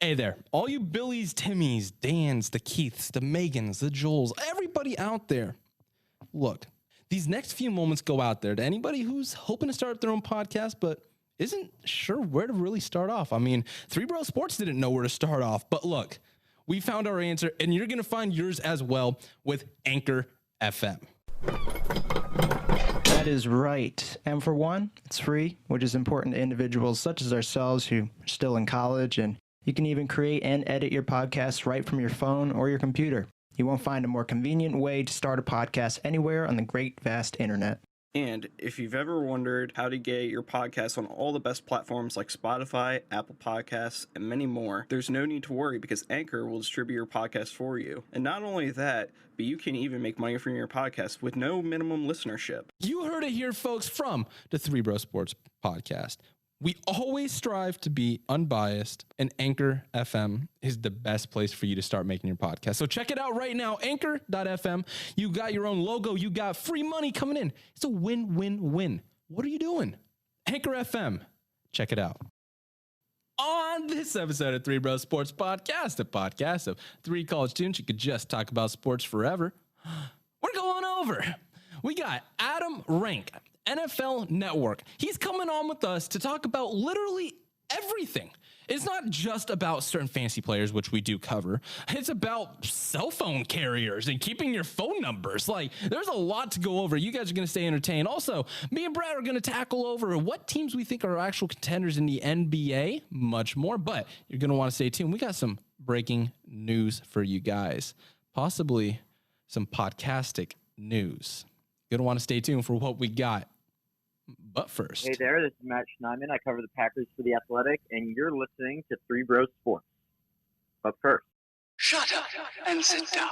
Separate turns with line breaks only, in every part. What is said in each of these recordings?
Hey there, all you Billies, Timmys, Dans, the Keiths, the Megans, the Joels, everybody out there. Look, these next few moments go out there to anybody who's hoping to start their own podcast, but isn't sure where to really start off. I mean, Three Bro Sports didn't know where to start off, but look, we found our answer, and you're going to find yours as well with Anchor FM.
That is right. And for one, it's free, which is important to individuals such as ourselves who are still in college, and you can even create and edit your podcast right from your phone or your computer. You won't find a more convenient way to start a podcast anywhere on the great, vast internet.
And if you've ever wondered how to get your podcast on all the best platforms like Spotify, Apple Podcasts, and many more, there's no need to worry because Anchor will distribute your podcast for you. And not only that, but you can even make money from your podcast with no minimum listenership.
You heard it here, folks, from the Three Bro Sports podcast. We always strive to be unbiased, and Anchor FM is the best place for you to start making your podcast. So check it out right now, anchor.fm. You got your own logo. You got free money coming in. It's a win-win-win. What are you doing? Anchor FM. Check it out. On this episode of Three Bro Sports Podcast, a podcast of three college students you could just talk about sports forever, we're going over. We got Adam Rank, NFL Network. He's coming on with us to talk about literally everything. It's not just about certain fantasy players, which we do cover. It's about cell phone carriers and keeping your phone numbers. Like, there's a lot to go over. You guys are going to stay entertained. Also, me and Brad are going to tackle over what teams we think are actual contenders in the NBA, much more. But you're going to want to stay tuned. We got some breaking news for you guys, possibly some PODcastic news. You're going to want to stay tuned for what we got. But first.
Hey there, this is Matt Schneidman. I cover the Packers for The Athletic, and you're listening to Three Bros Sports. But first.
Shut up and sit down.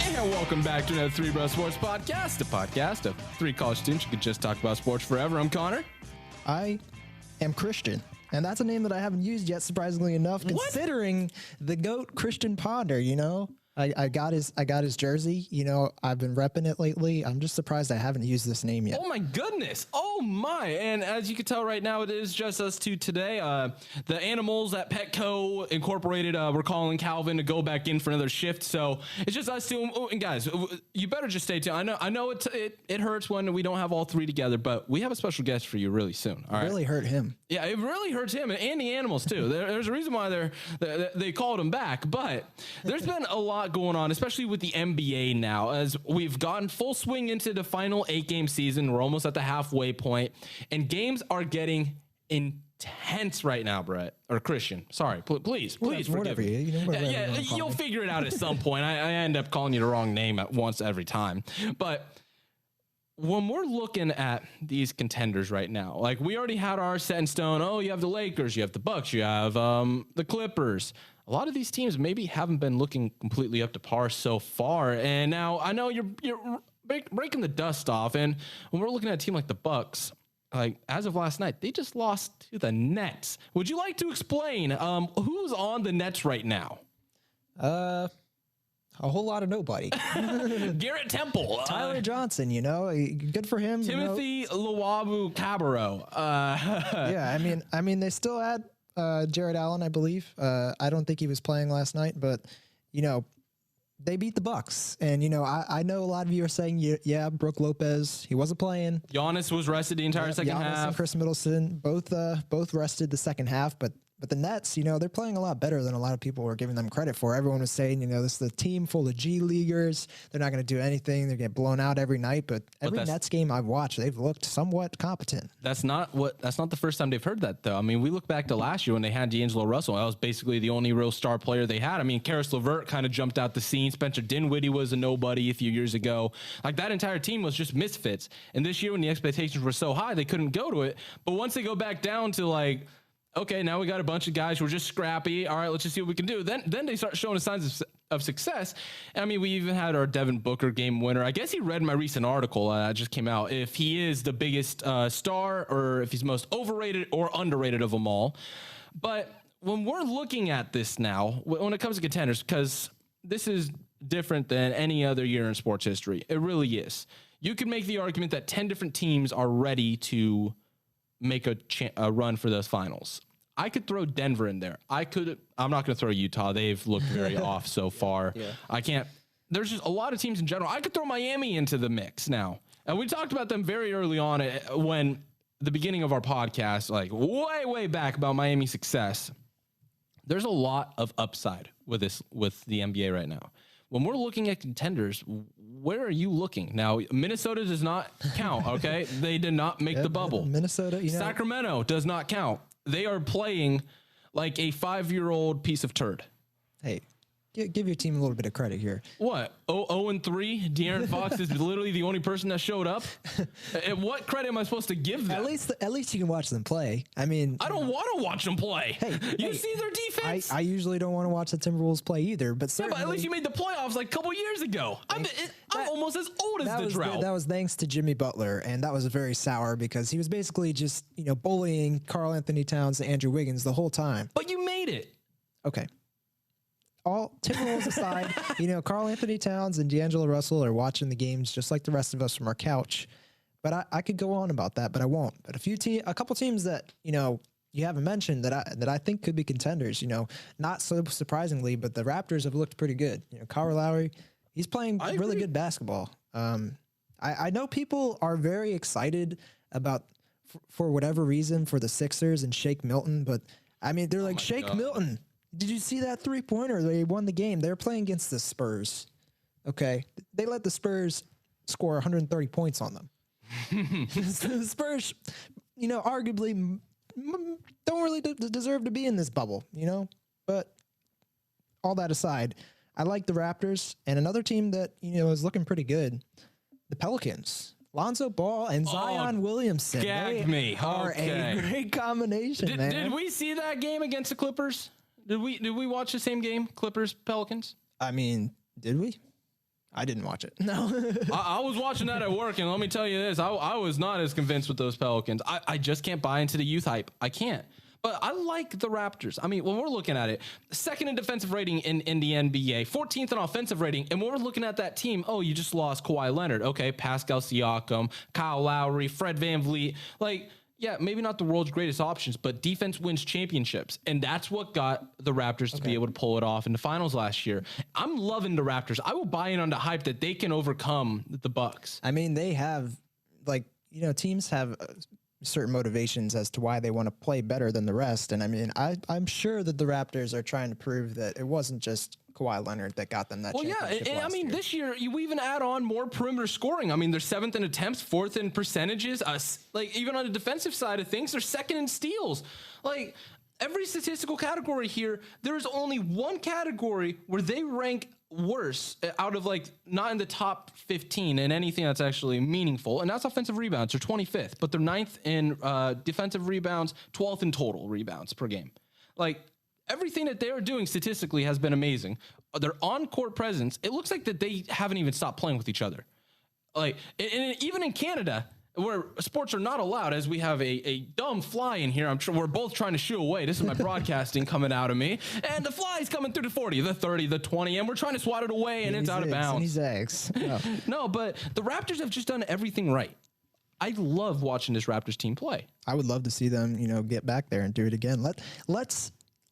And welcome back to another Three Bro Sports Podcast, a podcast of three college students. You could just talk about sports forever. I'm Connor.
I am Christian. And that's a name that I haven't used yet, surprisingly enough, considering the GOAT Christian Ponder, you know? I got his jersey. You know, I've been repping it lately. I'm just surprised I haven't used this name yet.
Oh my goodness. Oh my. And as you can tell right now, it is just us two today. The animals at Petco Incorporated, we're calling Calvin to go back in for another shift. So it's just us two. And guys, you better just stay tuned. I know it hurts when we don't have all three together, but we have a special guest for you really soon. All right.
It really hurt him.
Yeah, it really hurts him and the animals too. There's a reason why they called him back, but there's been a lot going on, especially with the NBA now, as we've gotten full swing into the final 8-game season. We're almost at the halfway point, and games are getting intense right now, Brett or Christian. Sorry, please forgive me. You'll figure it out at some point. I end up calling you the wrong name at once every time, but when we're looking at these contenders right now, like we already had our set in stone. Oh, you have the Lakers, you have the Bucks, you have the Clippers. A lot of these teams maybe haven't been looking completely up to par so far. And now I know you're breaking the dust off. And when we're looking at a team like the Bucks, like as of last night, they just lost to the Nets. Would you like to explain who's on the Nets right now?
A whole lot of nobody.
Garrett Temple.
Tyler Johnson, you know, good for him.
Timothy Luwawu-Cabarrot.
Yeah, I mean, they still had Jared Allen, I believe. I don't think he was playing last night, but, you know, they beat the Bucks. And, you know, I know a lot of you are saying, yeah, Brook Lopez, he wasn't playing.
Giannis was rested the entire second half.
And Chris Middleton, both rested the second half, but the Nets, you know, they're playing a lot better than a lot of people were giving them credit for. Everyone was saying, you know, this is a team full of G Leaguers. They're not going to do anything. They get blown out every night. But every Nets game I've watched, they've looked somewhat competent. That's not
the first time they've heard that, though. I mean, we look back to last year when they had D'Angelo Russell. That was basically the only real star player they had. I mean, Karis LeVert kind of jumped out the scene. Spencer Dinwiddie was a nobody a few years ago. Like, that entire team was just misfits. And this year, when the expectations were so high, they couldn't go to it. But once they go back down to, like, okay, now we got a bunch of guys who are just scrappy. All right, let's just see what we can do. Then they start showing signs of success. I mean, we even had our Devin Booker game winner. I guess he read my recent article that just came out. If he is the biggest star or if he's most overrated or underrated of them all. But when we're looking at this now, when it comes to contenders, because this is different than any other year in sports history. It really is. You can make the argument that 10 different teams are ready to make a run for those finals. I could throw Denver in there. I'm not going to throw Utah. They've looked very off so far. Yeah. I can't. There's just a lot of teams in general. I could throw Miami into the mix now. And we talked about them very early on when the beginning of our podcast, like way back, about Miami's success. There's a lot of upside with the NBA right now. When we're looking at contenders, where are you looking? Now, Minnesota does not count, okay? They did not make the bubble.
Minnesota,
Sacramento does not count. They are playing like a 5-year-old piece of turd.
Hey, give your team a little bit of credit here.
What? 0-3? De'Aaron Fox is literally the only person that showed up? And what credit am I supposed to give them?
At least you can watch them play. I mean,
I don't want to watch them play. You see their defense?
I usually don't want to watch the Timberwolves play either, but certainly,
but at least you made the playoffs like a couple years ago. I'm almost as old as the drought.
That was thanks to Jimmy Butler, and that was very sour because he was basically just bullying Karl Anthony Towns and Andrew Wiggins the whole time.
But you made it.
Okay. All Timberwolves aside, Karl Anthony Towns and D'Angelo Russell are watching the games just like the rest of us from our couch. But I could go on about that, but I won't. But a couple teams that you haven't mentioned that I think could be contenders. Not so surprisingly, but the Raptors have looked pretty good. Kyle Lowry, he's playing really good basketball. I know people are very excited about for whatever reason for the Sixers and Shake Milton, but I mean they're like Shake Milton. Did you see that 3-pointer? They won the game. They were playing against the Spurs. Okay. They let the Spurs score 130 points on them. The Spurs, arguably don't really deserve to be in this bubble, But all that aside, I like the Raptors. And another team that, is looking pretty good, the Pelicans. Lonzo Ball and Zion Williamson.
Gag me.
Are a great combination, man.
Did we see that game against the Clippers? Did we watch the same game, Clippers Pelicans?
I mean, did we? I didn't watch it. No.
I was watching that at work, and let me tell you this: I was not as convinced with those Pelicans. I just can't buy into the youth hype. I can't. But I like the Raptors. I mean, when we're looking at it, second in defensive rating in the NBA, 14th in offensive rating, and when we're looking at that team, you just lost Kawhi Leonard. Okay, Pascal Siakam, Kyle Lowry, Fred VanVleet, yeah, maybe not the world's greatest options, but defense wins championships. And that's what got the Raptors to be able to pull it off in the finals last year. I'm loving the Raptors. I will buy in on the hype that they can overcome the Bucks.
I mean, they have, teams have certain motivations as to why they want to play better than the rest. And I mean, I'm sure that the Raptors are trying to prove that it wasn't just Kawhi Leonard that got them that championship.
And I mean, this year, you even add on more perimeter scoring. I mean, they're 7th in attempts, 4th in percentages. Even on the defensive side of things, they're 2nd in steals. Every statistical category here, there is only one category where they rank worse out of not in the top 15 in anything that's actually meaningful, and that's offensive rebounds. They're 25th, but they're 9th in defensive rebounds, 12th in total rebounds per game. Everything that they are doing statistically has been amazing. Their on-court presence, it looks like that they haven't even stopped playing with each other. Even in Canada, where sports are not allowed, as we have a dumb fly in here. I'm sure we're both trying to shoo away. This is my broadcasting coming out of me. And the fly's coming through the 40, the 30, the 20, and we're trying to swat it away, and it's out of bounds.
And he's eggs. No.
No, but the Raptors have just done everything right. I love watching this Raptors team play.
I would love to see them, get back there and do it again.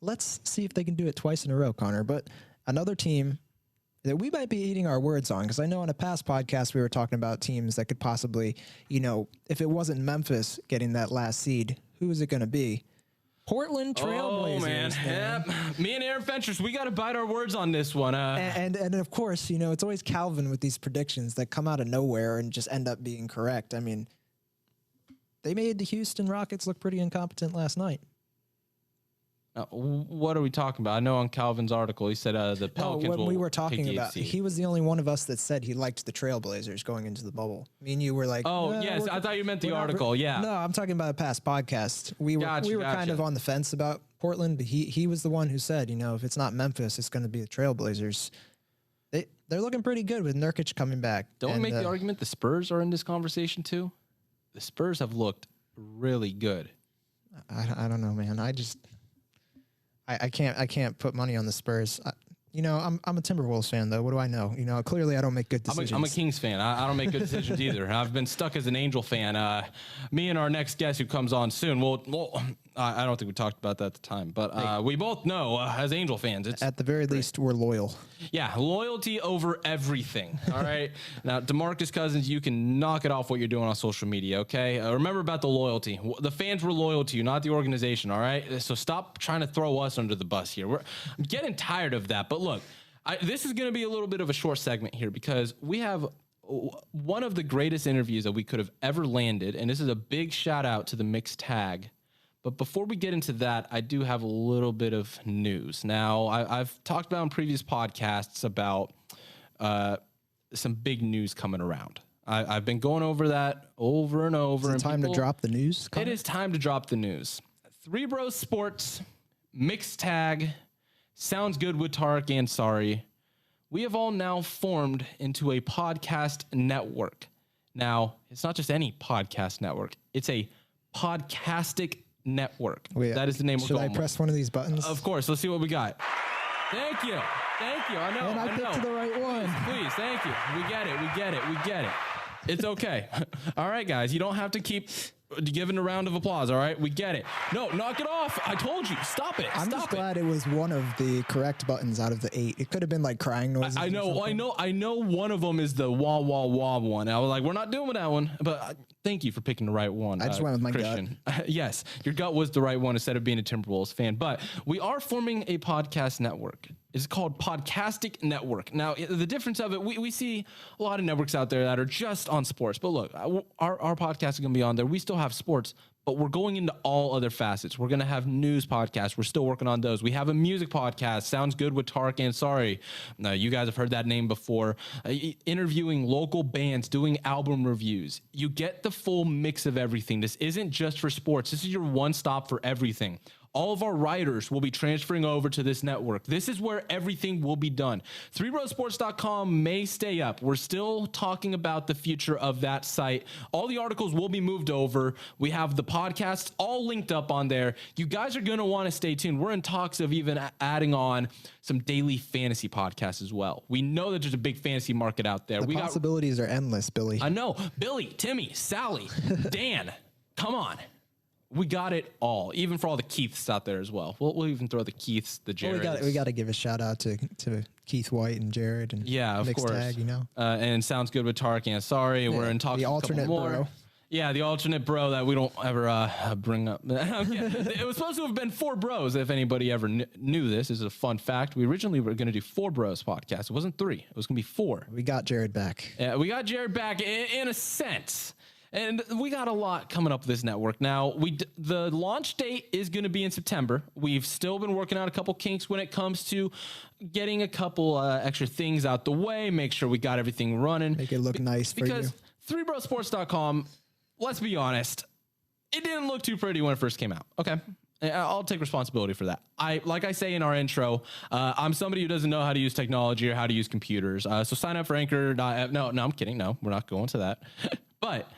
Let's see if they can do it twice in a row, Connor. But another team that we might be eating our words on, because I know on a past podcast we were talking about teams that could possibly, if it wasn't Memphis getting that last seed, who is it going to be? Portland Trailblazers.
Oh, man. Yep. Me and Aaron Fentress, we got to bite our words on this one.
And of course, it's always Calvin with these predictions that come out of nowhere and just end up being correct. I mean, they made the Houston Rockets look pretty incompetent last night.
What are we talking about? I know on Calvin's article, he said the Pelicans will
we were talking
take
about, he was the only one of us that said he liked the Trailblazers going into the bubble. Me and you were like,
yes, I thought you meant the article. Yeah.
No, I'm talking about a past podcast. We were kind of on the fence about Portland, but he was the one who said, if it's not Memphis, it's going to be the Trailblazers. They're looking pretty good with Nurkic coming back.
Don't we make the argument the Spurs are in this conversation too? The Spurs have looked really good.
I don't know, man. I can't put money on the Spurs. You know, I'm a Timberwolves fan, though. What do I know? You know, clearly I don't make good decisions.
I'm a Kings fan. I don't make good decisions either. I've been stuck as an Angel fan. Me and our next guest who comes on soon, well, I don't think we talked about that at the time, but we both know as Angel fans, it's
at the very least, we're loyal.
Yeah, loyalty over everything. All right. Now, DeMarcus Cousins, you can knock it off what you're doing on social media, okay? Remember about the loyalty. The fans were loyal to you, not the organization, all right? So stop trying to throw us under the bus here. I'm getting tired of that. But look, this is going to be a little bit of a short segment here because we have one of the greatest interviews that we could have ever landed, and this is a big shout out to the Mixed Tag. But before we get into that, I do have a little bit of news. Now, I've talked about in previous podcasts about some big news coming around. I've been going over that over and over.
Is it time to drop the news?
It is time to drop the news. Three Bros Sports, Mixed Tag, Sounds Good with Tarek Ansari. We have all now formed into a podcast network. Now, it's not just any podcast network. It's a PODcastic network. That is the name we're going with.
Should I press one of these buttons?
Of course. Let's see what we got. Thank you. Thank you. I know.
And I picked the right one.
Please. Thank you. We get it. We get it. We get it. It's okay. All right, guys. You don't have to keep giving a round of applause. All right. We get it. No, knock it off. I told you. Stop it.
I'm just glad it was one of the correct buttons out of the 8. It could have been like crying noises.
I know. I know one of them is the wah, wah, wah one. I was like, we're not doing that one. But thank you for picking the right one.
I just went with my
Christian. Gut. Yes. Your gut was the right one instead of being a Timberwolves fan. But we are forming a podcast network. It's called PODcastic Network. Now, the difference of it, we see a lot of networks out there that are just on sports. But look, our podcast is going to be on there. We still have sports, but we're going into all other facets. We're going to have news podcasts. We're still working on those. We have a music podcast, Sounds Good with Tarek Ansari. Now, you guys have heard that name before. Interviewing local bands, doing album reviews. You get the full mix of everything. This isn't just for sports. This is your one stop for everything. All of our writers will be transferring over to this network. This is where everything will be done. 3brosports.com may stay up. We're still talking about the future of that site. All the articles will be moved over. We have the podcasts all linked up on there. You guys are going to want to stay tuned. We're in talks of even adding on some daily fantasy podcasts as well. We know that there's a big fantasy market out there.
The possibilities are endless, Billy.
I know. Billy, Timmy, Sally, Dan, come on. We got it all, even for all the Keiths out there as well. We'll even throw the Keiths, the Jareds.
Well, we got to give a shout out to Keith White and Jared and
of
Mixed
course.
Tag, you know.
And Sounds Good with Tarek Ansari. We're in talks.
The alternate bro.
Yeah, the alternate bro that we don't ever bring up. It was supposed to have been 4 bros. If anybody ever knew this, this is a fun fact. We originally were going to do 4 bros podcast. It wasn't 3. It was going to be 4.
We got Jared back.
Yeah, we got Jared back in a sense. And we got a lot coming up with this network. Now, the launch date is going to be in September. We've still been working out a couple kinks when it comes to getting a couple extra things out the way, make sure we got everything running.
Make it look nice for you.
Because 3brosports.com, let's be honest, it didn't look too pretty when it first came out. Okay. I'll take responsibility for that. Like I say in our intro, I'm somebody who doesn't know how to use technology or how to use computers. So sign up for Anchor. No, I'm kidding. No, we're not going to that. But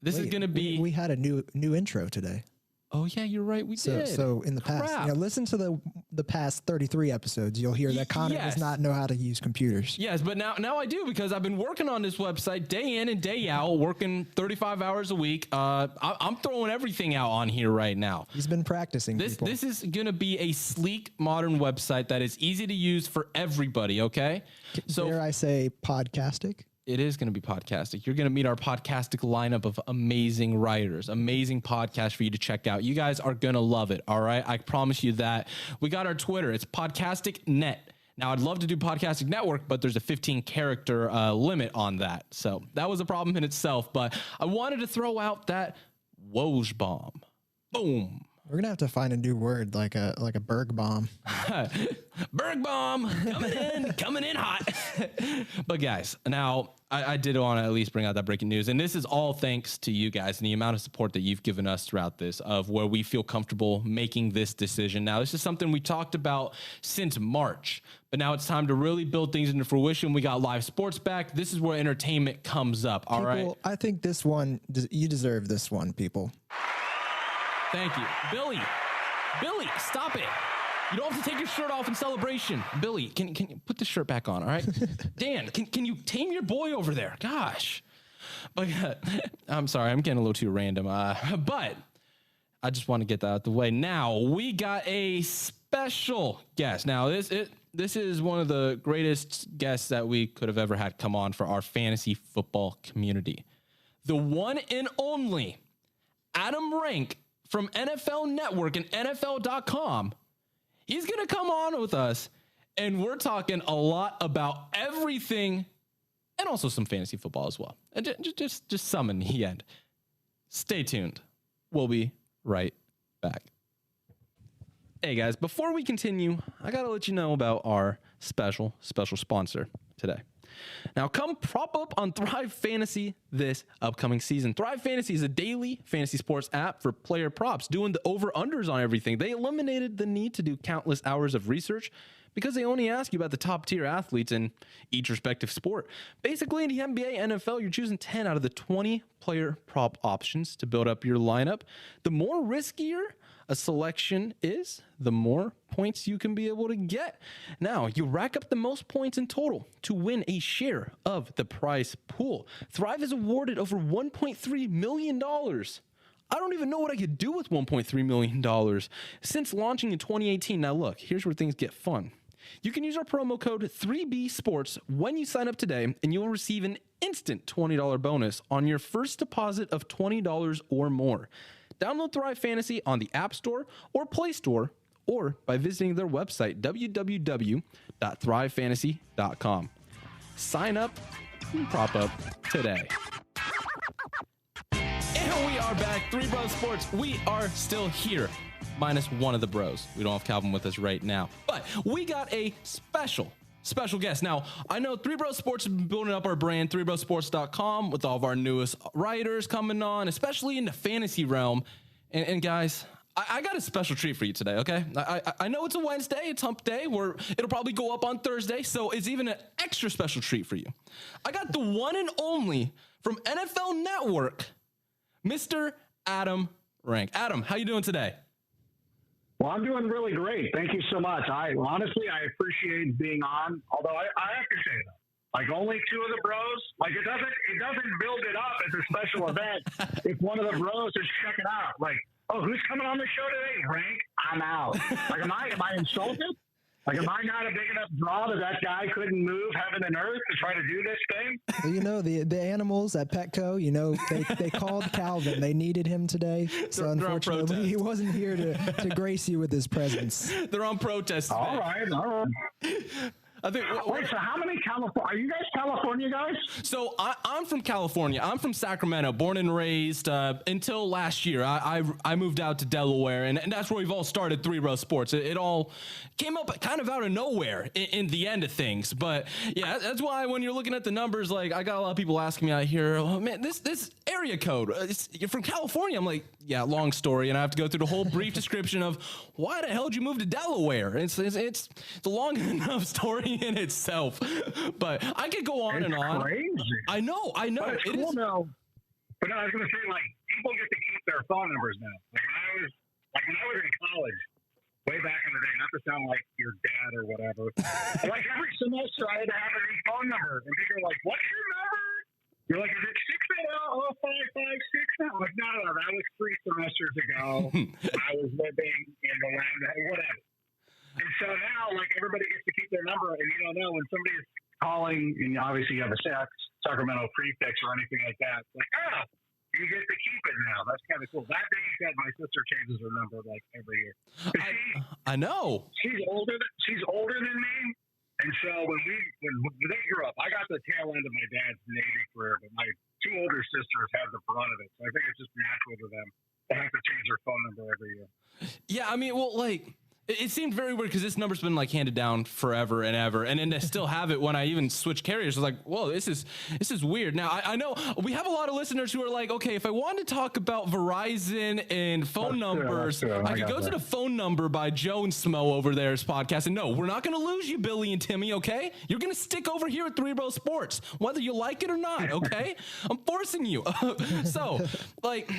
this is going to be...
We had a new intro today.
Oh, yeah, you're right. We did.
So in the past, listen to the past 33 episodes. You'll hear that Connor does not know how to use computers.
Yes, but now I do, because I've been working on this website day in and day out, working 35 hours a week. I'm throwing everything out on here right now.
He's been practicing.
This is going to be a sleek, modern website that is easy to use for everybody, okay?
Dare I say PODcastic?
It is going to be PODcastic. You're going to meet our PODcastic lineup of amazing writers, amazing podcasts for you to check out. You guys are going to love it, all right? I promise you that. We got our Twitter. It's PODcastic Net. Now, I'd love to do PODcastic Network, but there's a 15-character limit on that. So that was a problem in itself. But I wanted to throw out that Woj bomb. Boom.
We're going to have to find a new word, like a Berg bomb.
Berg bomb coming in hot. But guys, now I did want to at least bring out that breaking news. And this is all thanks to you guys and the amount of support that you've given us throughout this, of where we feel comfortable making this decision. Now, this is something we talked about since March, but now it's time to really build things into fruition. We got live sports back. This is where entertainment comes up. All right.
I think this one, you deserve this one, people.
Thank you. Billy, stop it. You don't have to take your shirt off in celebration. Billy, can you put the shirt back on, all right? Dan, can you tame your boy over there? Gosh. But I'm sorry, I'm getting a little too random. But I just want to get that out of the way. Now, we got a special guest. Now, this is one of the greatest guests that we could have ever had come on for our fantasy football community. The one and only Adam Rank from NFL Network and NFL.com. He's going to come on with us, and we're talking a lot about everything and also some fantasy football as well. And just some in the end. Stay tuned. We'll be right back. Hey guys, before we continue, I got to let you know about our special sponsor today. Now, come prop up on Thrive Fantasy this upcoming season. Thrive Fantasy is a daily fantasy sports app for player props, doing the over-unders on everything. They eliminated the need to do countless hours of research because they only ask you about the top-tier athletes in each respective sport. Basically, in the NBA, NFL, you're choosing 10 out of the 20 player prop options to build up your lineup. The more riskier a selection is, the more points you can be able to get. Now, you rack up the most points in total to win a share of the prize pool. Thrive has awarded over $1.3 million. I don't even know what I could do with $1.3 million since launching in 2018. Now, look, here's where things get fun. You can use our promo code 3BSports when you sign up today, and you will receive an instant $20 bonus on your first deposit of $20 or more. Download Thrive Fantasy on the App Store or Play Store, or by visiting their website, www.thrivefantasy.com. Sign up and prop up today. And we are back. Three Bros Sports. We are still here, minus one of the bros. We don't have Calvin with us right now, but we got a special guest. Now, I know Three Bros Sports has been building up our brand, threebrosports.com, with all of our newest writers coming on, especially in the fantasy realm. And guys, I got a special treat for you today, okay? I know it's a Wednesday, it's hump day, where it'll probably go up on Thursday, so it's even an extra special treat for you. I got the one and only from NFL Network, Mr. Adam Rank. Adam, how you doing today?
Well, I'm doing really great. Thank you so much. I appreciate being on. Although I have to say though, like only two of the bros, like it doesn't build it up as a special event if one of the bros is checking out. Like, oh, who's coming on the show today? Rank, I'm out. Like, am I insulted? Like, am I not a big enough draw that guy couldn't move heaven and earth to try to do this thing?
Well, you know, the animals at Petco, you know, they called Calvin. They needed him today. So unfortunately, he wasn't here to grace you with his presence.
They're on protest.
All right.
I think.
Wait, so how many are you guys California guys?
So I'm from California. I'm from Sacramento, born and raised until last year. I moved out to Delaware, and that's where we've all started Three Bros Sports. It all came up kind of out of nowhere in the end of things. But yeah, that's why when you're looking at the numbers, like I got a lot of people asking me out here, oh man, this area code, you're from California. I'm like, yeah, long story, and I have to go through the whole brief description of why the hell did you move to Delaware? It's a long enough story in itself, but I could go on and on.
Crazy.
I know.
But it's cool now. But I was going to say, like, people get to keep their phone numbers now. Like when I was in college, way back in the day, not to sound like your dad or whatever, like every semester I had to have a new phone number, and people are like, "What's your number?" You're like, "Is it 680-556?" I'm like, no, that was 3 semesters ago. I was living in the land, whatever. And so now, like, everybody gets to keep their number, and you don't know when somebody's calling, and obviously you have a Sacramento prefix or anything like that. It's like, you get to keep it now. That's kind of cool. That being said, my sister changes her number, like, every year.
I know.
She's older than me, and so when they grew up, I got the tail end of my dad's Navy career, but my 2 older sisters had the brunt of it. So I think it's just natural to them to have to change their phone number every year. Yeah,
I mean, well, like, it seemed very weird because this number's been like handed down forever and ever, and then to still have it when I even switch carriers, I was like, whoa, this is weird. Now I know we have a lot of listeners who are like, okay, if I want to talk about Verizon and phone numbers, I could go to the phone number by Joe and Smo over there's podcast, and no, we're not going to lose you, Billy and Timmy. Okay, you're going to stick over here at Three Bros Sports, whether you like it or not. Okay, I'm forcing you. So like,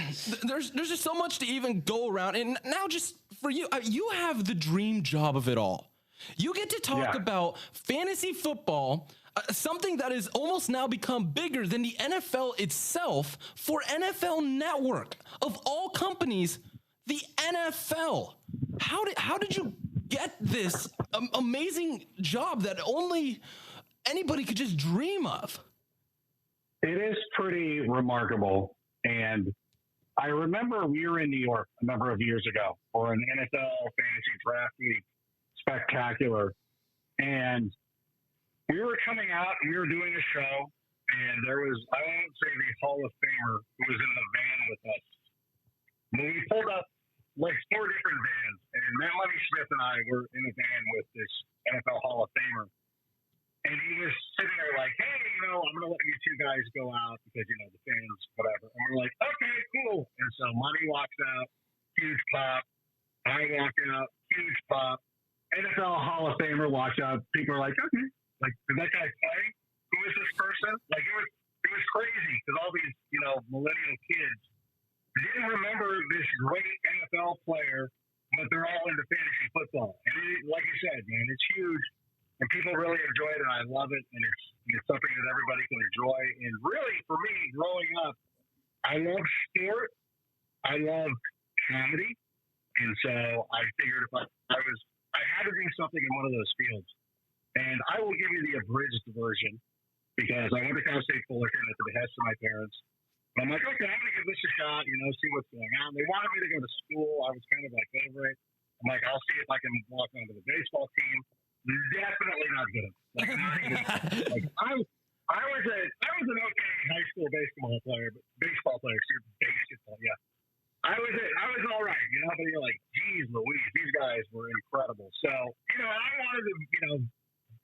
there's just so much to even go around, and now just for you, you have the dream job of it all. You get to talk about fantasy football, something that has almost now become bigger than the NFL itself, for NFL Network. Of all companies, the NFL. How did you get this amazing job that only anybody could just dream of?
It is pretty remarkable. And I remember we were in New York a number of years ago for an NFL fantasy draft week spectacular. And we were coming out and we were doing a show, and there was, I won't say the Hall of Famer who was in the van with us. But we pulled up like 4 different vans, and Matt Money Smith and I were in the van with this NFL Hall of Famer. And he was sitting there like, hey, I'm going to let you 2 guys go out because, the fans, whatever. And we're like, okay, cool. And so Money walks out, huge pop. I walk out, huge pop. NFL Hall of Famer walks out. People are like, okay, like, did that guy play? Who is this person? Like, it was crazy because all these, millennial kids didn't remember this great NFL player, but they're all into fantasy football. And like you said, man, it's huge. And people really enjoy it, and I love it. And it's something that everybody can enjoy. And really, for me, growing up, I love sport. I love comedy. And so I figured if I had to do something in one of those fields. And I will give you the abridged version because I went to Cal State Fullerton at the behest of my parents. And I'm like, okay, I'm going to give this a shot, see what's going on. They wanted me to go to school. I was kind of like over it. I'm like, I'll see if I can walk onto the baseball team. Definitely not good. Like, not even, like I was an okay high school baseball player, yeah. I was all right, but you're like, geez Louise, these guys were incredible. So, I wanted to,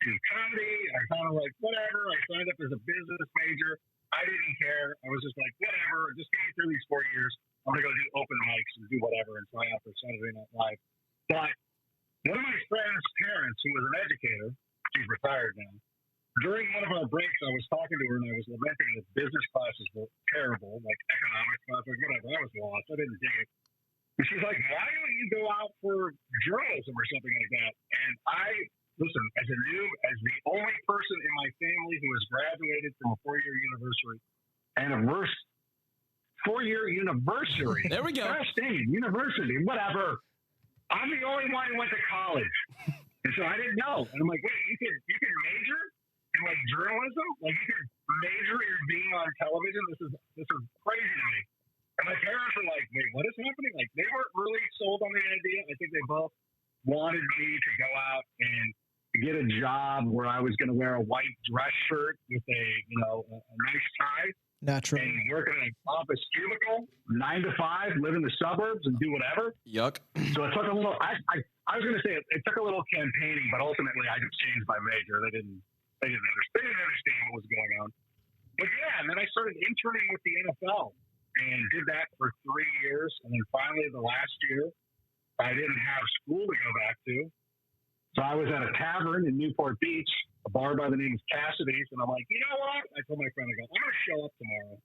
do comedy. I kind of like, whatever. I signed up as a business major. I didn't care. I was just like, whatever. Just get me through these 4 years. I'm going to go do open mics and do whatever and try out for Saturday Night Live. But one of my friend's parents, who was an educator, she's retired now, during one of our breaks, I was talking to her and I was lamenting that business classes were terrible, like economics classes, whatever. I was lost. I didn't dig it. And she's like, why don't you go out for journalism or something like that? And listen, as the only person in my family who has graduated from a 4-year university,
there we go.
University, whatever. I'm the only one who went to college. And so I didn't know. And I'm like, wait, you can major in like journalism? Like you can major in being on television? This is crazy to me. And my parents were like, wait, what is happening? Like they weren't really sold on the idea. I think they both wanted me to go out and get a job where I was going to wear a white dress shirt with a nice tie.
Natural.
And work in an office cubicle, 9 to 5, live in the suburbs and do whatever.
Yuck.
So it took a little, I was going to say it took a little campaigning, but ultimately I just changed my major. They didn't understand what was going on. But yeah, and then I started interning with the NFL and did that for 3 years. And then finally the last year, I didn't have school to go back to. So I was at a tavern in Newport Beach, a bar by the name of Cassidy's, and I'm like, you know what? I told my friend, I go, I'm going to show up tomorrow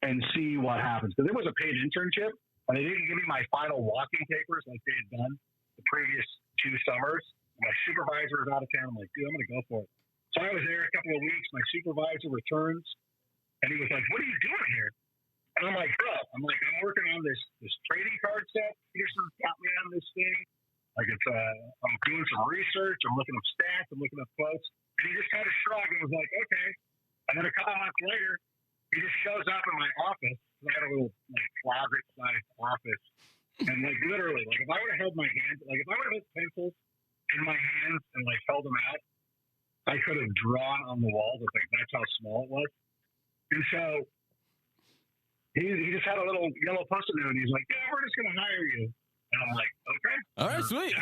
and see what happens. Because it was a paid internship, and they didn't give me my final walking papers like they had done the previous 2 summers. My supervisor was out of town. I'm like, dude, I'm going to go for it. So I was there a couple of weeks. My supervisor returns, and he was like, what are you doing here? And I'm like, bro, I'm working on this trading card set. Peterson's got me on this thing. Like I'm doing some research. I'm looking up stats. I'm looking up quotes. And he just kind of shrugged and was like, okay. And then a couple months later, he just shows up in my office. I had a little closet-sized office. And literally, if I would have held my hands, if I would have held pencils in my hands and held them out, I could have drawn on the walls. That's how small it was. And so he just had a little yellow post-it note, and he's like, yeah, we're just going to hire you. And I'm like, okay.
All right, sweet.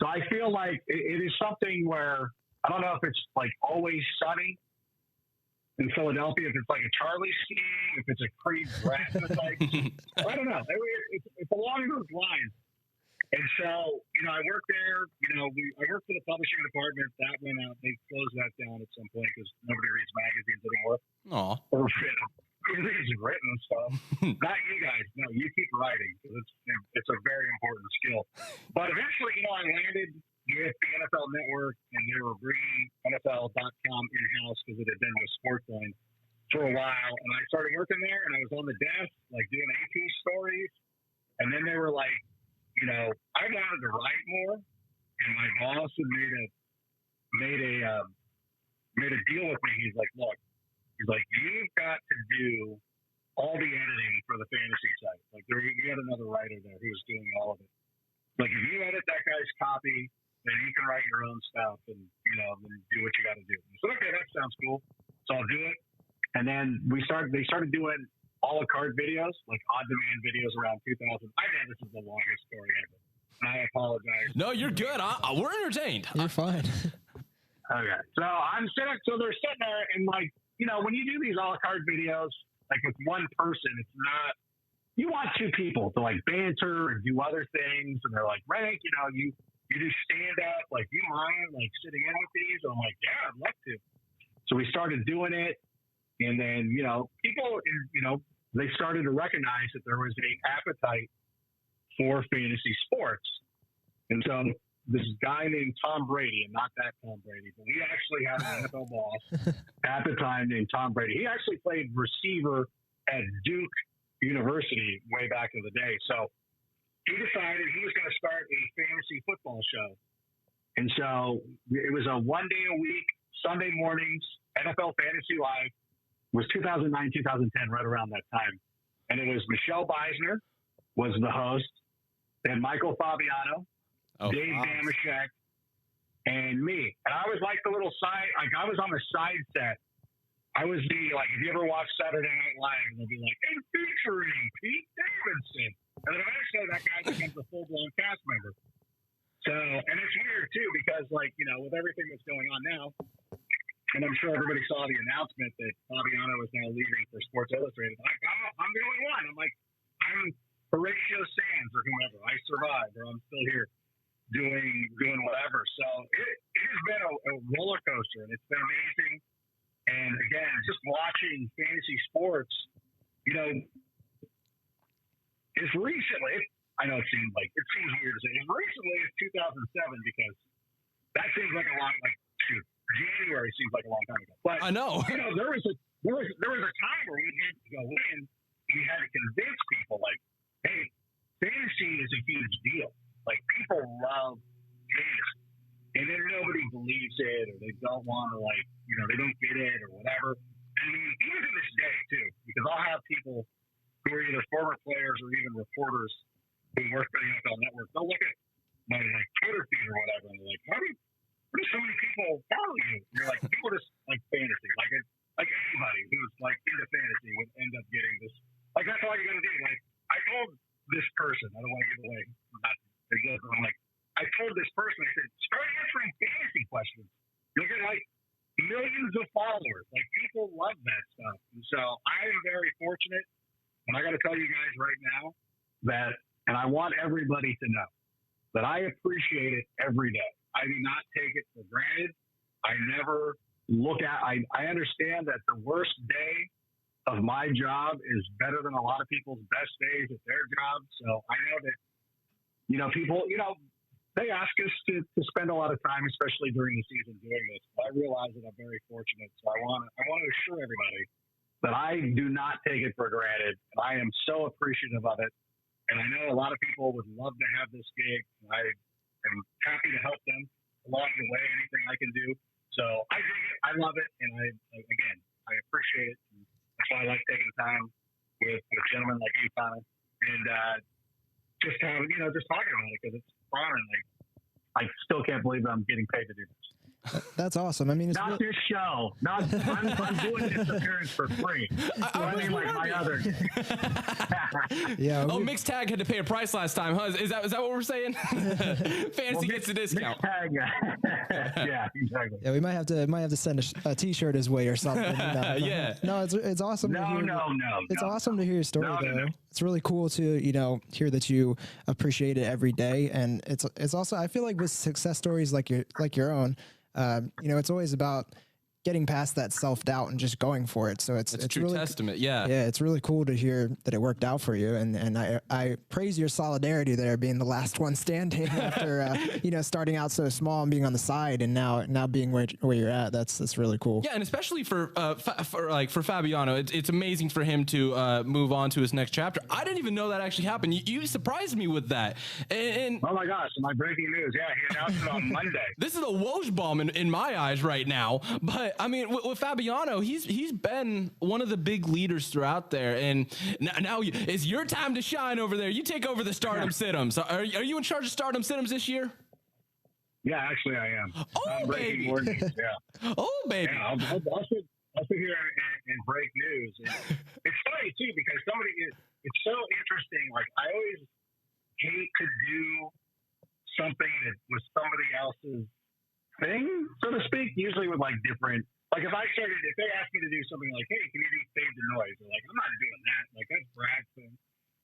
So I feel like it is something where, I don't know if it's always sunny in Philadelphia, if it's like a Charlie scheme, if it's a Creed Bratton type. I don't know. It's along those lines. And so, I worked there. I worked for the publishing department. That went out. They closed that down at some point because nobody reads magazines anymore.
Aw.
Or who reads written stuff? Not you guys. No, you keep writing. It's a like, I wanted to write more, and my boss had made a deal with me. He's like, look, you've got to do all the editing for the fantasy site. Like, you had another writer there who was doing all of it. Like, if you edit that guy's copy, then you can write your own stuff and, then do what you got to do. So, okay, that sounds cool. So I'll do it. And then they started doing a la carte videos, like on-demand videos around 2000. I know this is the longest story ever. And I apologize.
No, you're good. We're entertained.
You're fine.
Okay. So they're sitting there and like, when you do these a la carte videos, like with one person, it's not, you want two people to like banter and do other things. And they're like, Rank, you do stand up, like, you mind like sitting in with these? I'm like, yeah, I'd love to. So we started doing it. And then, people, they started to recognize that there was an appetite for fantasy sports. And so this guy named Tom Brady, and not that Tom Brady, but we actually had an NFL boss at the time named Tom Brady. He actually played receiver at Duke University way back in the day. So he decided he was going to start a fantasy football show. And so it was a 1 day a week, Sunday mornings, NFL Fantasy Live. It was 2009, 2010, right around that time. And it was Michelle Beisner was the host, then Michael Fabiano, Dave Damashek, and me. And I was like the little side, like I was on the side set. I was like, if you ever watch Saturday Night Live, they'll be like, and featuring Pete Davidson. And then eventually that guy becomes a full-blown cast member. So, and it's weird too, because like, with everything that's going on now, and I'm sure everybody saw the announcement that Fabiano is now leaving for Sports Illustrated. I'm the only one. I'm like, I'm Horatio Sands or whomever. I survived, or I'm still here doing whatever. So it has been a roller coaster, and it's been amazing. And again, just watching fantasy sports, as recently, I know it seems weird to say, as recently as 2007, because that seems like a long, January seems like a long time ago. But
I know.
There was a time where we had to go in. We had to convince people, like, hey, fantasy is a huge deal. Like, people love fantasy, and then nobody believes it, or they don't want to, like, they don't get it, or whatever. I mean, even to this day too, because I'll have people who are either former players or even reporters who work for the NFL Network. They'll look at my Twitter feed or whatever, and they're like, why do so many people follow you? And you're like, people just like fantasy. Like anybody who's like into fantasy would end up getting this. Like, that's all you got to do. Like, I told this person, I don't want to give away, I'm like, I told this person, I said, start answering fantasy questions. You'll get like millions of followers. Like, people love that stuff. And so I am very fortunate. And I got to tell you guys right now that, and I want everybody to know that I appreciate it every day. I do not take it for granted. I never look at, I understand that the worst day of my job is better than a lot of people's best days at their job. So I know that, people, they ask us to spend a lot of time, especially during the season, doing this. But I realize that I'm very fortunate. So I want to assure everybody that I do not take it for granted. And I am so appreciative of it. And I know a lot of people would love to have this gig. I am happy to help them along the way, anything I can do. So I dig it. I love it. And I appreciate it. And that's why I like taking time with gentlemen like you, Connor, and just talking about it, because it's fun. And I still can't believe that I'm getting paid to do this.
That's awesome. I mean, it's
not this show. I'm doing this appearance for free. I like my other.
Yeah.
Mixed Tag had to pay a price last time, huh? Is that what we're saying? Fantasy gets a discount.
Mixed Tag, yeah, exactly.
Yeah, we might have to send a T-shirt his way or something.
Yeah.
No, it's awesome. It's awesome to hear your story, though. It's really cool to hear that you appreciate it every day, and it's also, I feel like with success stories like your own. It's always about getting past that self-doubt and just going for it. So it's
true
really
testament. Yeah.
it's really cool to hear that it worked out for you. And I praise your solidarity there, being the last one standing after, starting out so small and being on the side and now being where you're at. That's really cool.
Yeah. And especially for Fabiano, it's amazing for him to move on to his next chapter. I didn't even know that actually happened. You surprised me with that. And
oh my gosh, my breaking news. Yeah, he announced it on Monday.
This is a Woj bomb in my eyes right now. But I mean, with Fabiano, he's been one of the big leaders throughout there. And now it's your time to shine over there. You take over the Stardom Sit-Ems. Are you in charge of Stardom Sit-Ems this year?
Yeah, actually I am.
Oh, baby.
Yeah.
Oh, baby.
Yeah, I'll sit here and break news. And it's funny, too, because it's so interesting. Like, I always hate to do something that was somebody else's thing, so to speak, usually with like different, like if they asked me to do something like, hey, can you do Save the Noise? Or like, I'm not doing that. Like, that's Brad's thing,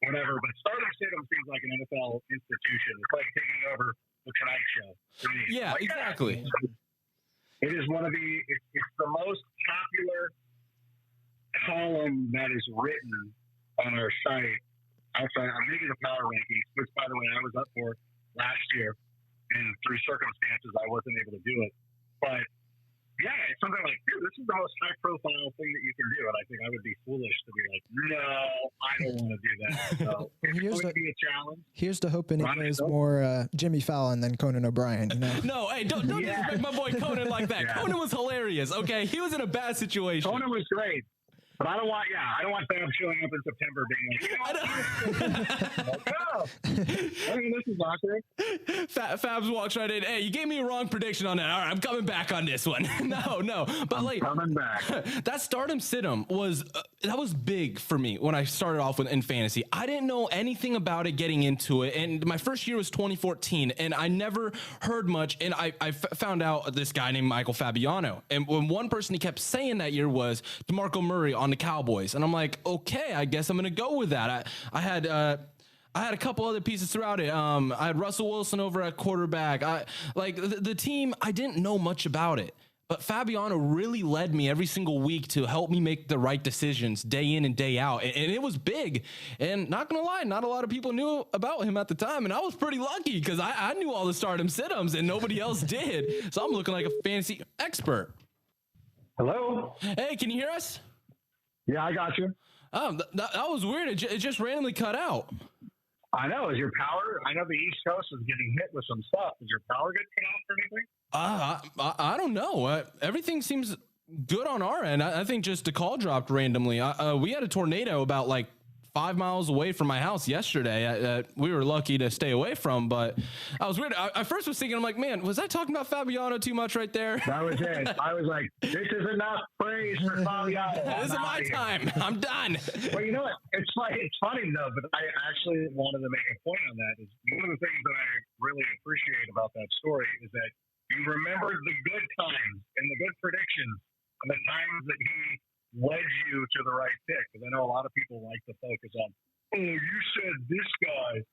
whatever. But Stardom Sit-Em seems like an NFL institution. It's like taking over the Tonight Show for me.
Yeah,
like,
exactly.
It is it's the most popular column that is written on our site. Outside, I'm reading the power rankings, which, by the way, I was up for last year, and through circumstances, I wasn't able to do it. But yeah, it's something like, dude, this is the most high-profile thing that you can do, and I think I would be foolish to be like, no, I don't want to do that. So it's going to be a challenge.
Here's to hoping it goes more Jimmy Fallon than Conan O'Brien. You know?
No, hey, don't disrespect my boy Conan like that. Yeah. Conan was hilarious. Okay, he was in a bad situation.
Conan was great. But I don't want Fab showing up in September being like, oh, I mean, this is awkward.
Fabs walks right in. Hey, you gave me a wrong prediction on that. All right, I'm coming back on this one. No. But I'm
coming back.
That Stardom Sit-Em was big for me when I started off in fantasy. I didn't know anything about it getting into it. And my first year was 2014, and I never heard much. And I found out this guy named Michael Fabiano. And when one person he kept saying that year was DeMarco Murray on the Cowboys. And I'm like, okay, I guess I'm going to go with that. I had a couple other pieces throughout it. I had Russell Wilson over at quarterback. The team, I didn't know much about it. But Fabiano really led me every single week to help me make the right decisions day in and day out. And it was big. And not going to lie, not a lot of people knew about him at the time. And I was pretty lucky because I knew all the Stardom Sit-Ems and nobody else did. So I'm looking like a fantasy expert.
Hello?
Hey, can you hear us?
Yeah, I got you.
Oh, that was weird. It just randomly cut out.
I know. Is your power? I know the East Coast is getting hit with some stuff. Is your power get cut off or anything?
I don't know. Everything seems good on our end. I think just the call dropped randomly. We had a tornado about 5 miles away from my house yesterday. We were lucky to stay away from, but I was weird. I first was thinking, I'm like, man, was I talking about Fabiano too much right there?
That was it. I was like, this is enough praise for Fabiano.
This is my time. I'm done.
Well, you know what? It's funny though, but I actually wanted to make a point on that. Is one of the things that I really appreciate about that story is that you remembered the good times and the good predictions and the times that he led you to the right pick. Because I know a lot of people like to focus on, oh, you said this guy,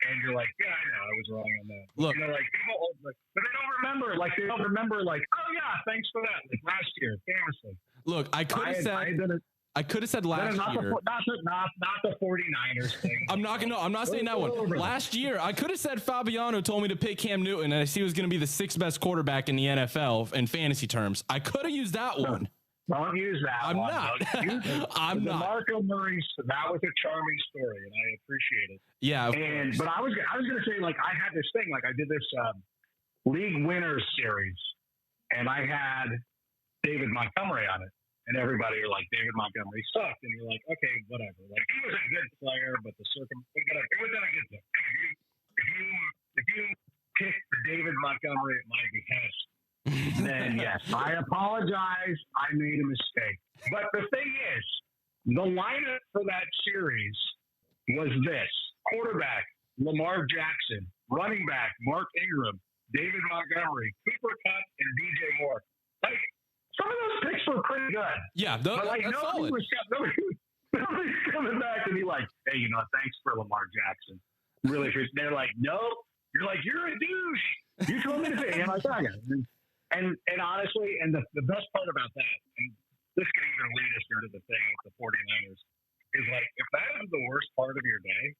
and you're like, yeah, I know, I was wrong on that.
Look,
people, but they don't remember. They don't remember. Oh yeah, thanks for that. Last year, famously.
Look, I could have said last year.
Not the 49ers thing.
I'm not saying that one. Last year, I could have said Fabiano told me to pick Cam Newton, and I see he was going to be the 6th best quarterback in the NFL in fantasy terms. I could have used that one.
Don't use that.
I'm not. I'm not.
DeMarco Murray, that was a charming story, and I appreciate it.
Yeah.
But I was going to say, I had this thing, I did this League Winners series, and I had David Montgomery on it, and everybody were like, David Montgomery sucked, and you're like, okay, whatever. He was a good player, but it wasn't a good thing. If you pick David Montgomery at my behest, then yes, I apologize. I made a mistake. But the thing is, the lineup for that series was this: quarterback, Lamar Jackson; running back, Mark Ingram; David Montgomery; Cooper Kupp; and DJ Moore. Some of those picks were pretty good.
Yeah, that's solid.
Nobody's coming back and be like, hey, thanks for Lamar Jackson. Really appreciate it. They're like, no. You're like, you're a douche. You told me to say, am I talking? And honestly, and the best part about that, and this can even lead us into the thing with the 49ers, is like, if that is the worst part of your day,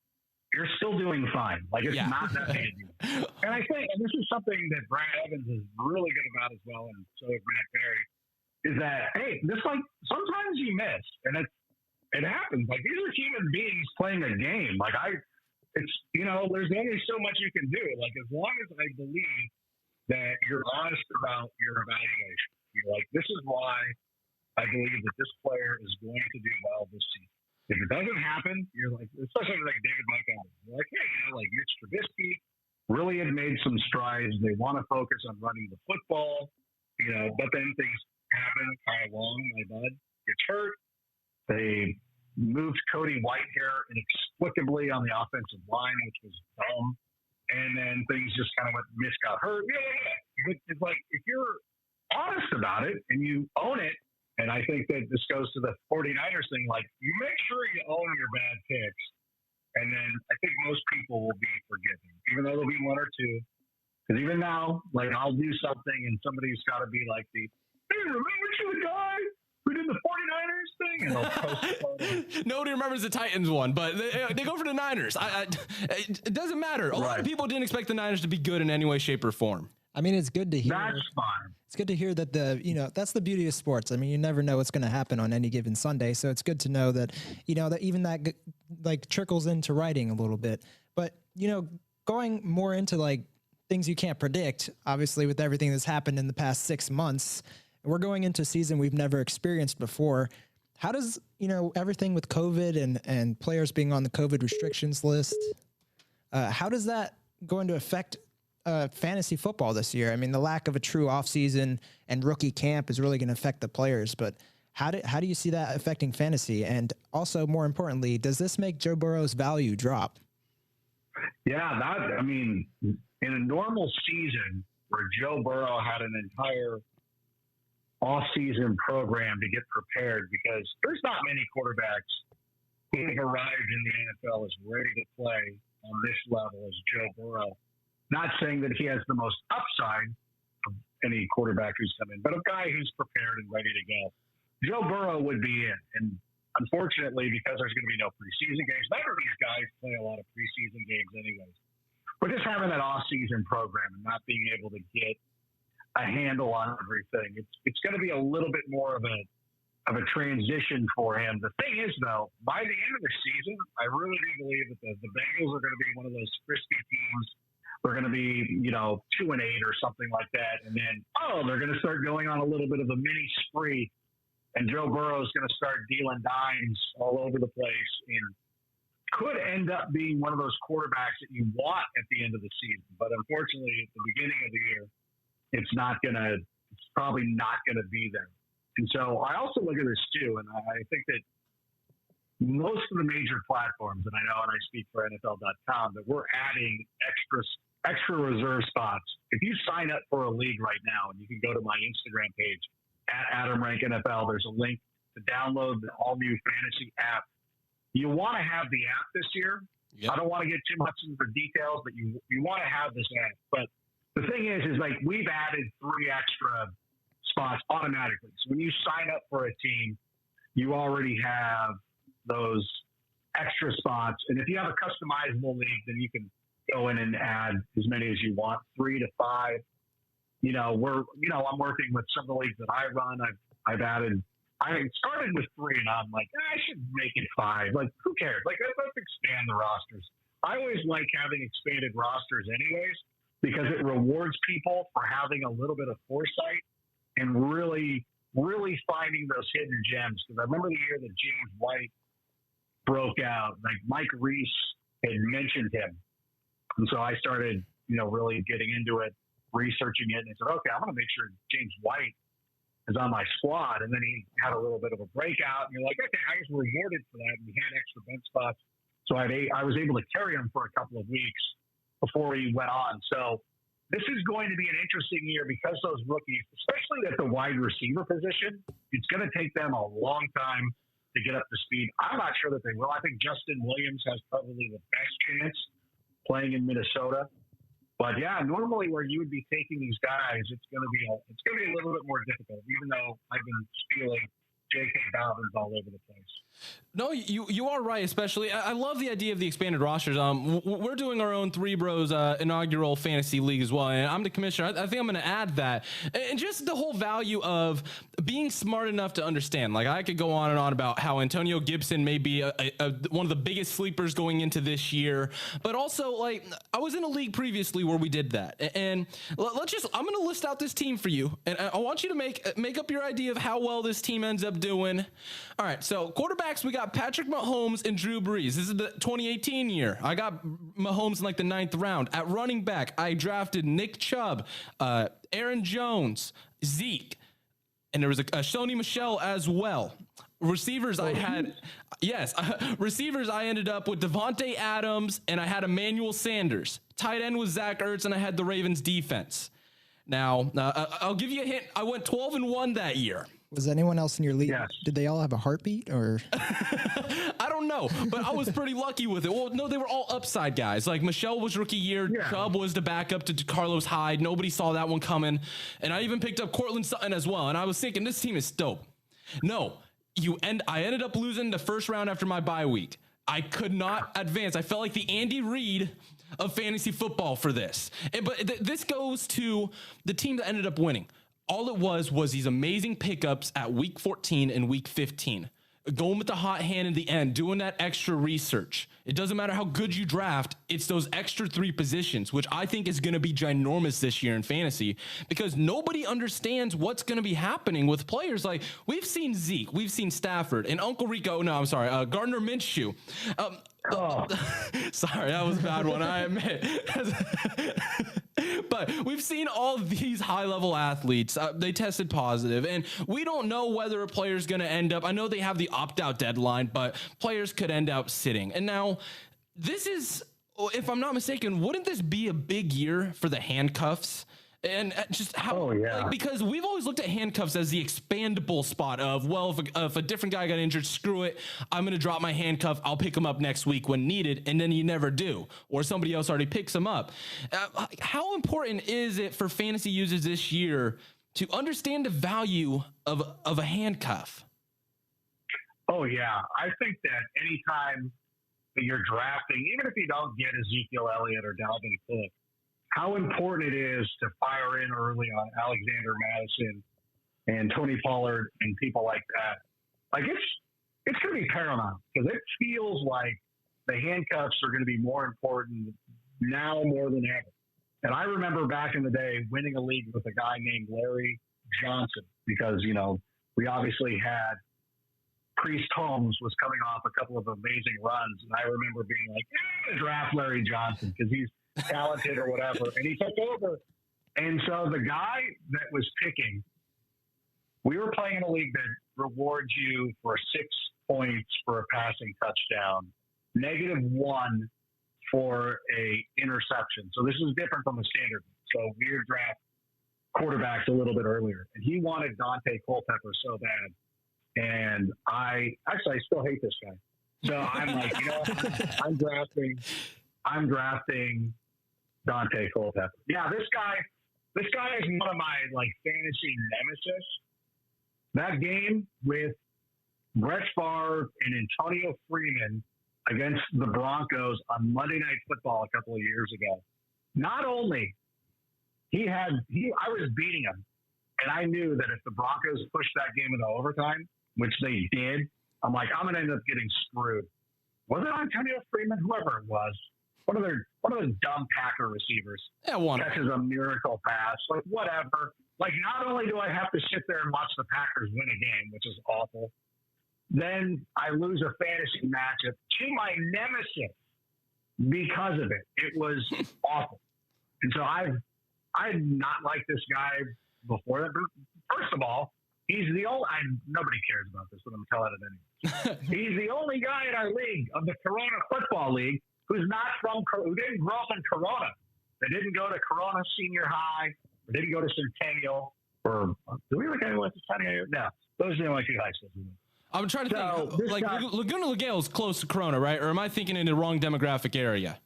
you're still doing fine. Like, it's not that big a deal. And I think, and this is something that Brad Evans is really good about as well, and so is Matt Berry, is that, hey, this, like, sometimes you miss, and it happens. Like, these are human beings playing a game. Like, it's, you know, there's only so much you can do. Like, as long as I believe that you're honest about your evaluation, you're like, this is why I believe that this player is going to do well this season. If it doesn't happen, you're like, especially like David Montgomery, you're like, hey, you know, like Mitch Trubisky really had made some strides. They want to focus on running the football, you know, but then things happen. Kyle Long, my bud, gets hurt. They moved Cody Whitehair inexplicably on the offensive line, which was dumb. And then things just kind of went, Mitch got hurt. Yeah. It's like, if you're honest about it and you own it, and I think that this goes to the 49ers thing, like, you make sure you own your bad picks, and then I think most people will be forgiving, even though there'll be one or two. Because even now, like, I'll do something and somebody's got to be like hey, remember the guy who did the 49ers thing? And they'll post a photo.
Nobody remembers the Titans one, but they go for the Niners. It doesn't matter. A lot of people didn't expect the Niners to be good in any way, shape, or form.
I mean, it's good to hear.
That's fine.
It's good to hear that that's the beauty of sports. I mean, you never know what's going to happen on any given Sunday. So it's good to know that, that even that like trickles into writing a little bit. But, going more into like things you can't predict, obviously with everything that's happened in the past 6 months, we're going into a season we've never experienced before. How does, everything with COVID and players being on the COVID restrictions list, how does that going to affect fantasy football this year? I mean, the lack of a true offseason and rookie camp is really going to affect the players, but how do you see that affecting fantasy? And also, more importantly, does this make Joe Burrow's value drop?
Yeah, in a normal season where Joe Burrow had an entire off-season program to get prepared, because there's not many quarterbacks who have arrived in the NFL as ready to play on this level as Joe Burrow. Not saying that he has the most upside of any quarterback who's come in, but a guy who's prepared and ready to go. Joe Burrow would be in. And unfortunately, because there's going to be no preseason games, none of these guys play a lot of preseason games anyways. But just having that off-season program and not being able to get a handle on everything, it's going to be a little bit more of a transition for him. The thing is, though, by the end of the season, I really do believe that the Bengals are going to be one of those frisky teams. They're going to be, 2-8 or something like that. And then, they're going to start going on a little bit of a mini spree. And Joe Burrow is going to start dealing dimes all over the place and could end up being one of those quarterbacks that you want at the end of the season. But unfortunately, at the beginning of the year, it's probably not going to be there. And so I also look at this too, and I think that most of the major platforms, and I know, and I speak for NFL.com, that we're adding extra reserve spots. If you sign up for a league right now, and you can go to my Instagram page at Adam Rank NFL, there's a link to download the all-new fantasy app. You want to have the app this year. Yep. I don't want to get too much into the details, but you want to have this app. But the thing is like we've added 3 extra spots automatically. So when you sign up for a team, you already have those extra spots. And if you have a customizable league, then you can go in and add as many as you want, 3 to 5. I'm working with some of the leagues that I run. I started with 3 and I'm like, I should make it 5. Like, who cares? Like, let's expand the rosters. I always like having expanded rosters anyways, because it rewards people for having a little bit of foresight and really, really finding those hidden gems. Because I remember the year that James White broke out, like Mike Reese had mentioned him. And so I started, really getting into it, researching it, and I said, okay, I'm going to make sure James White is on my squad. And then he had a little bit of a breakout, and you're like, okay, I was rewarded for that. And he had extra bench spots. So I was able to carry him for a couple of weeks before he went on. So this is going to be an interesting year because those rookies, especially at the wide receiver position, it's going to take them a long time to get up to speed. I'm not sure that they will. I think Justin Williams has probably the best chance playing in Minnesota. But yeah, normally where you would be taking these guys, it's going to be a little bit more difficult, even though I've been spieling J.K. Dobbins all over the place.
No, you are right. Especially, I love the idea of the expanded rosters. We're doing our own Three Bros inaugural fantasy league as well, and I'm the commissioner. I think I'm going to add that, and just the whole value of being smart enough to understand. Like, I could go on and on about how Antonio Gibson may be one of the biggest sleepers going into this year, but also, like, I was in a league previously where we did that, and I'm going to list out this team for you, and I want you to make up your idea of how well this team ends up doing. All right, so quarterbacks, we got Patrick Mahomes and Drew Brees. This is the 2018 year. I got Mahomes in like the 9th round. At running back, I drafted Nick Chubb, Aaron Jones, Zeke, and there was a Sony Michel as well. Receivers, I ended up with Devontae Adams, and I had Emmanuel Sanders. Tight end was Zach Ertz, and I had the Ravens defense. Now, I'll give you a hint. I went 12-1 that year.
Was anyone else in your league?
Yes.
Did they all have a heartbeat or?
I don't know, but I was pretty lucky with it. Well, no, they were all upside guys. Like, Michelle was rookie year. Yeah. Chubb was the backup to Carlos Hyde. Nobody saw that one coming. And I even picked up Cortland Sutton as well. And I was thinking, this team is dope. No, I ended up losing the first round after my bye week. I could not advance. I felt like the Andy Reid of fantasy football for this. But this goes to the team that ended up winning. All it was these amazing pickups at week 14 and week 15. Going with the hot hand in the end, doing that extra research. It doesn't matter how good you draft, it's those extra 3 positions, which I think is going to be ginormous this year in fantasy, because nobody understands what's going to be happening with players. Like, we've seen Zeke, we've seen Stafford, and Gardner Minshew. Sorry, that was a bad one, I admit. But we've seen all of these high-level athletes. They tested positive, and we don't know whether a player's going to end up. I know they have the opt-out deadline, but players could end up sitting. And now, this is, if I'm not mistaken, wouldn't this be a big year for the handcuffs? And just how, because we've always looked at handcuffs as the expandable spot of, well, if a different guy got injured, screw it, I'm going to drop my handcuff, I'll pick him up next week when needed, and then you never do, or somebody else already picks him up. How important is it for fantasy users this year to understand the value of a handcuff?
Oh, yeah. I think that anytime that you're drafting, even if you don't get Ezekiel Elliott or Dalvin Cook, how important it is to fire in early on Alexander Madison and Tony Pollard and people like that. Like, it's going to be paramount, because it feels like the handcuffs are going to be more important now more than ever. And I remember back in the day winning a league with a guy named Larry Johnson, because, we obviously had Priest Holmes was coming off a couple of amazing runs. And I remember being like, draft Larry Johnson because he's talented or whatever, and he took over. And so the guy that was picking, we were playing in a league that rewards you for 6 points for a passing touchdown, -1 for a interception. So this is different from the standard. So we would draft quarterbacks a little bit earlier, and he wanted Dante Culpepper so bad. And I still hate this guy. So I'm like, I'm drafting Dante Culpepper. Yeah, this guy is one of my fantasy nemesis. That game with Brett Favre and Antonio Freeman against the Broncos on Monday Night Football a couple of years ago. Not only I was beating him, and I knew that if the Broncos pushed that game into overtime, which they did, I'm like, I'm going to end up getting screwed. Was it Antonio Freeman? Whoever it was. One of those dumb Packer receivers catches a miracle pass. Like, whatever. Like, not only do I have to sit there and watch the Packers win a game, which is awful, then I lose a fantasy matchup to my nemesis because of it. It was awful. And so I've not liked this guy before that. First of all, he's the only – nobody cares about this, but I'm telling it anyway. He's the only guy in our league, of the Corona Football League, who didn't grow up in Corona. They didn't go to Corona Senior High, or didn't go to Centennial, or do we look anyone to Centennial? No, those are the only 2 high schools.
I'm trying to think. Laguna Niguel is close to Corona, right? Or am I thinking in the wrong demographic area?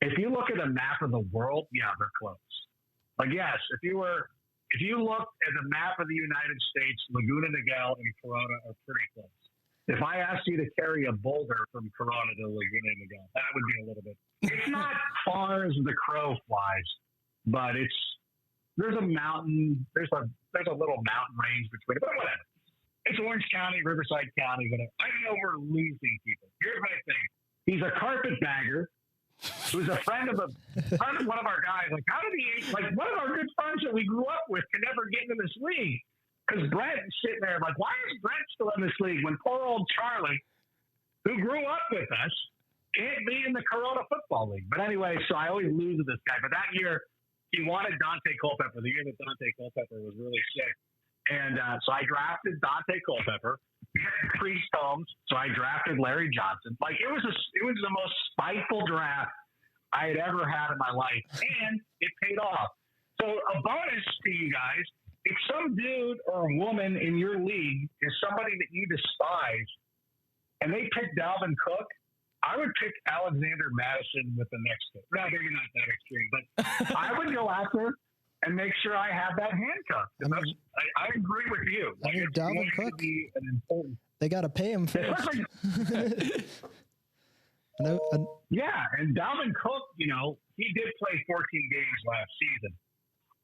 if you look at a map of the world, yeah, they're close. Like, yes, if you looked at the map of the United States, Laguna Niguel and Corona are pretty close. If I asked you to carry a boulder from Corona to Laguna Niguel, that would be a little bit. It's not far as the crow flies, but there's a mountain, there's a little mountain range between it, but whatever. It's Orange County, Riverside County, whatever. I know we're losing people. Here's my thing. He's a carpetbagger who's a friend of one of our guys. Like, how did he, like, one of our good friends that we grew up with can never get into this league? Because Brent is sitting there like, why is Brent still in this league when poor old Charlie, who grew up with us, can't be in the Corona Football League? But anyway, so I always lose to this guy. But that year, he wanted Dante Culpepper, the year that Dante Culpepper was really sick. And so I drafted Dante Culpepper. We had Priest Holmes, so I drafted Larry Johnson. Like, it was the most spiteful draft I had ever had in my life, and it paid off. So a bonus to you guys: if some dude or a woman in your league is somebody that you despise, and they pick Dalvin Cook, I would pick Alexander Madison with the next pick. No, maybe not that extreme, but I would go after and make sure I have that handcuff. I agree with you.
I mean, Dalvin Cook, they got to pay him first.
Yeah, and Dalvin Cook, he did play 14 games last season,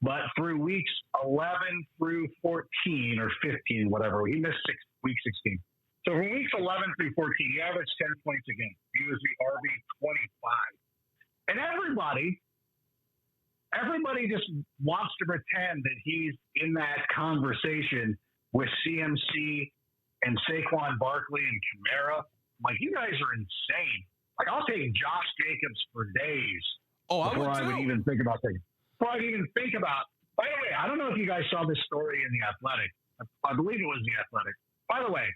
but through weeks 11 through 14 or 15, whatever, he missed week 16. So from weeks 11 through 14, he averaged 10 points a game. He was the RB 25. And everybody just wants to pretend that he's in that conversation with CMC and Saquon Barkley and Kamara. Like, you guys are insane. Like, I'll take Josh Jacobs for days. Before I would even think about things. Before I'd even think about. By the way, I don't know if you guys saw this story in The Athletic. I believe it was The Athletic. By the way,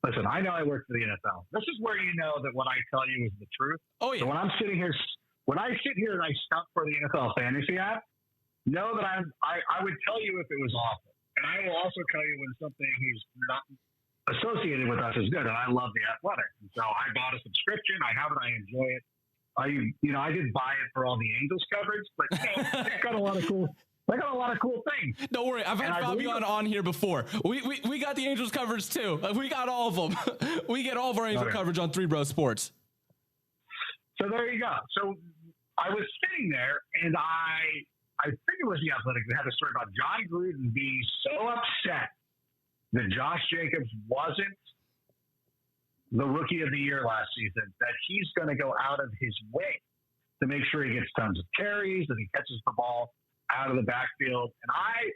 listen, I know I work for the NFL. This is where you know that what I tell you is the truth. Oh, yeah. So when I sit here and I stunt for the NFL fantasy app, know that I would tell you if it was awful. And I will also tell you when something is not associated with us is good. And I love The Athletic. And so I bought a subscription. I have it. I enjoy it. I didn't buy it for all the Angels coverage, but it's got a lot of cool. They got a lot of cool things.
Don't worry, I've had Fabian on here before. We got the Angels coverage too. We got all of them. We get all of our Angel coverage on Three Bros Sports.
So there you go. So I was sitting there, and I think it was The Athletic that had a story about John Gruden being so upset that Josh Jacobs wasn't the Rookie of the Year last season that he's going to go out of his way to make sure he gets tons of carries, that he catches the ball out of the backfield. And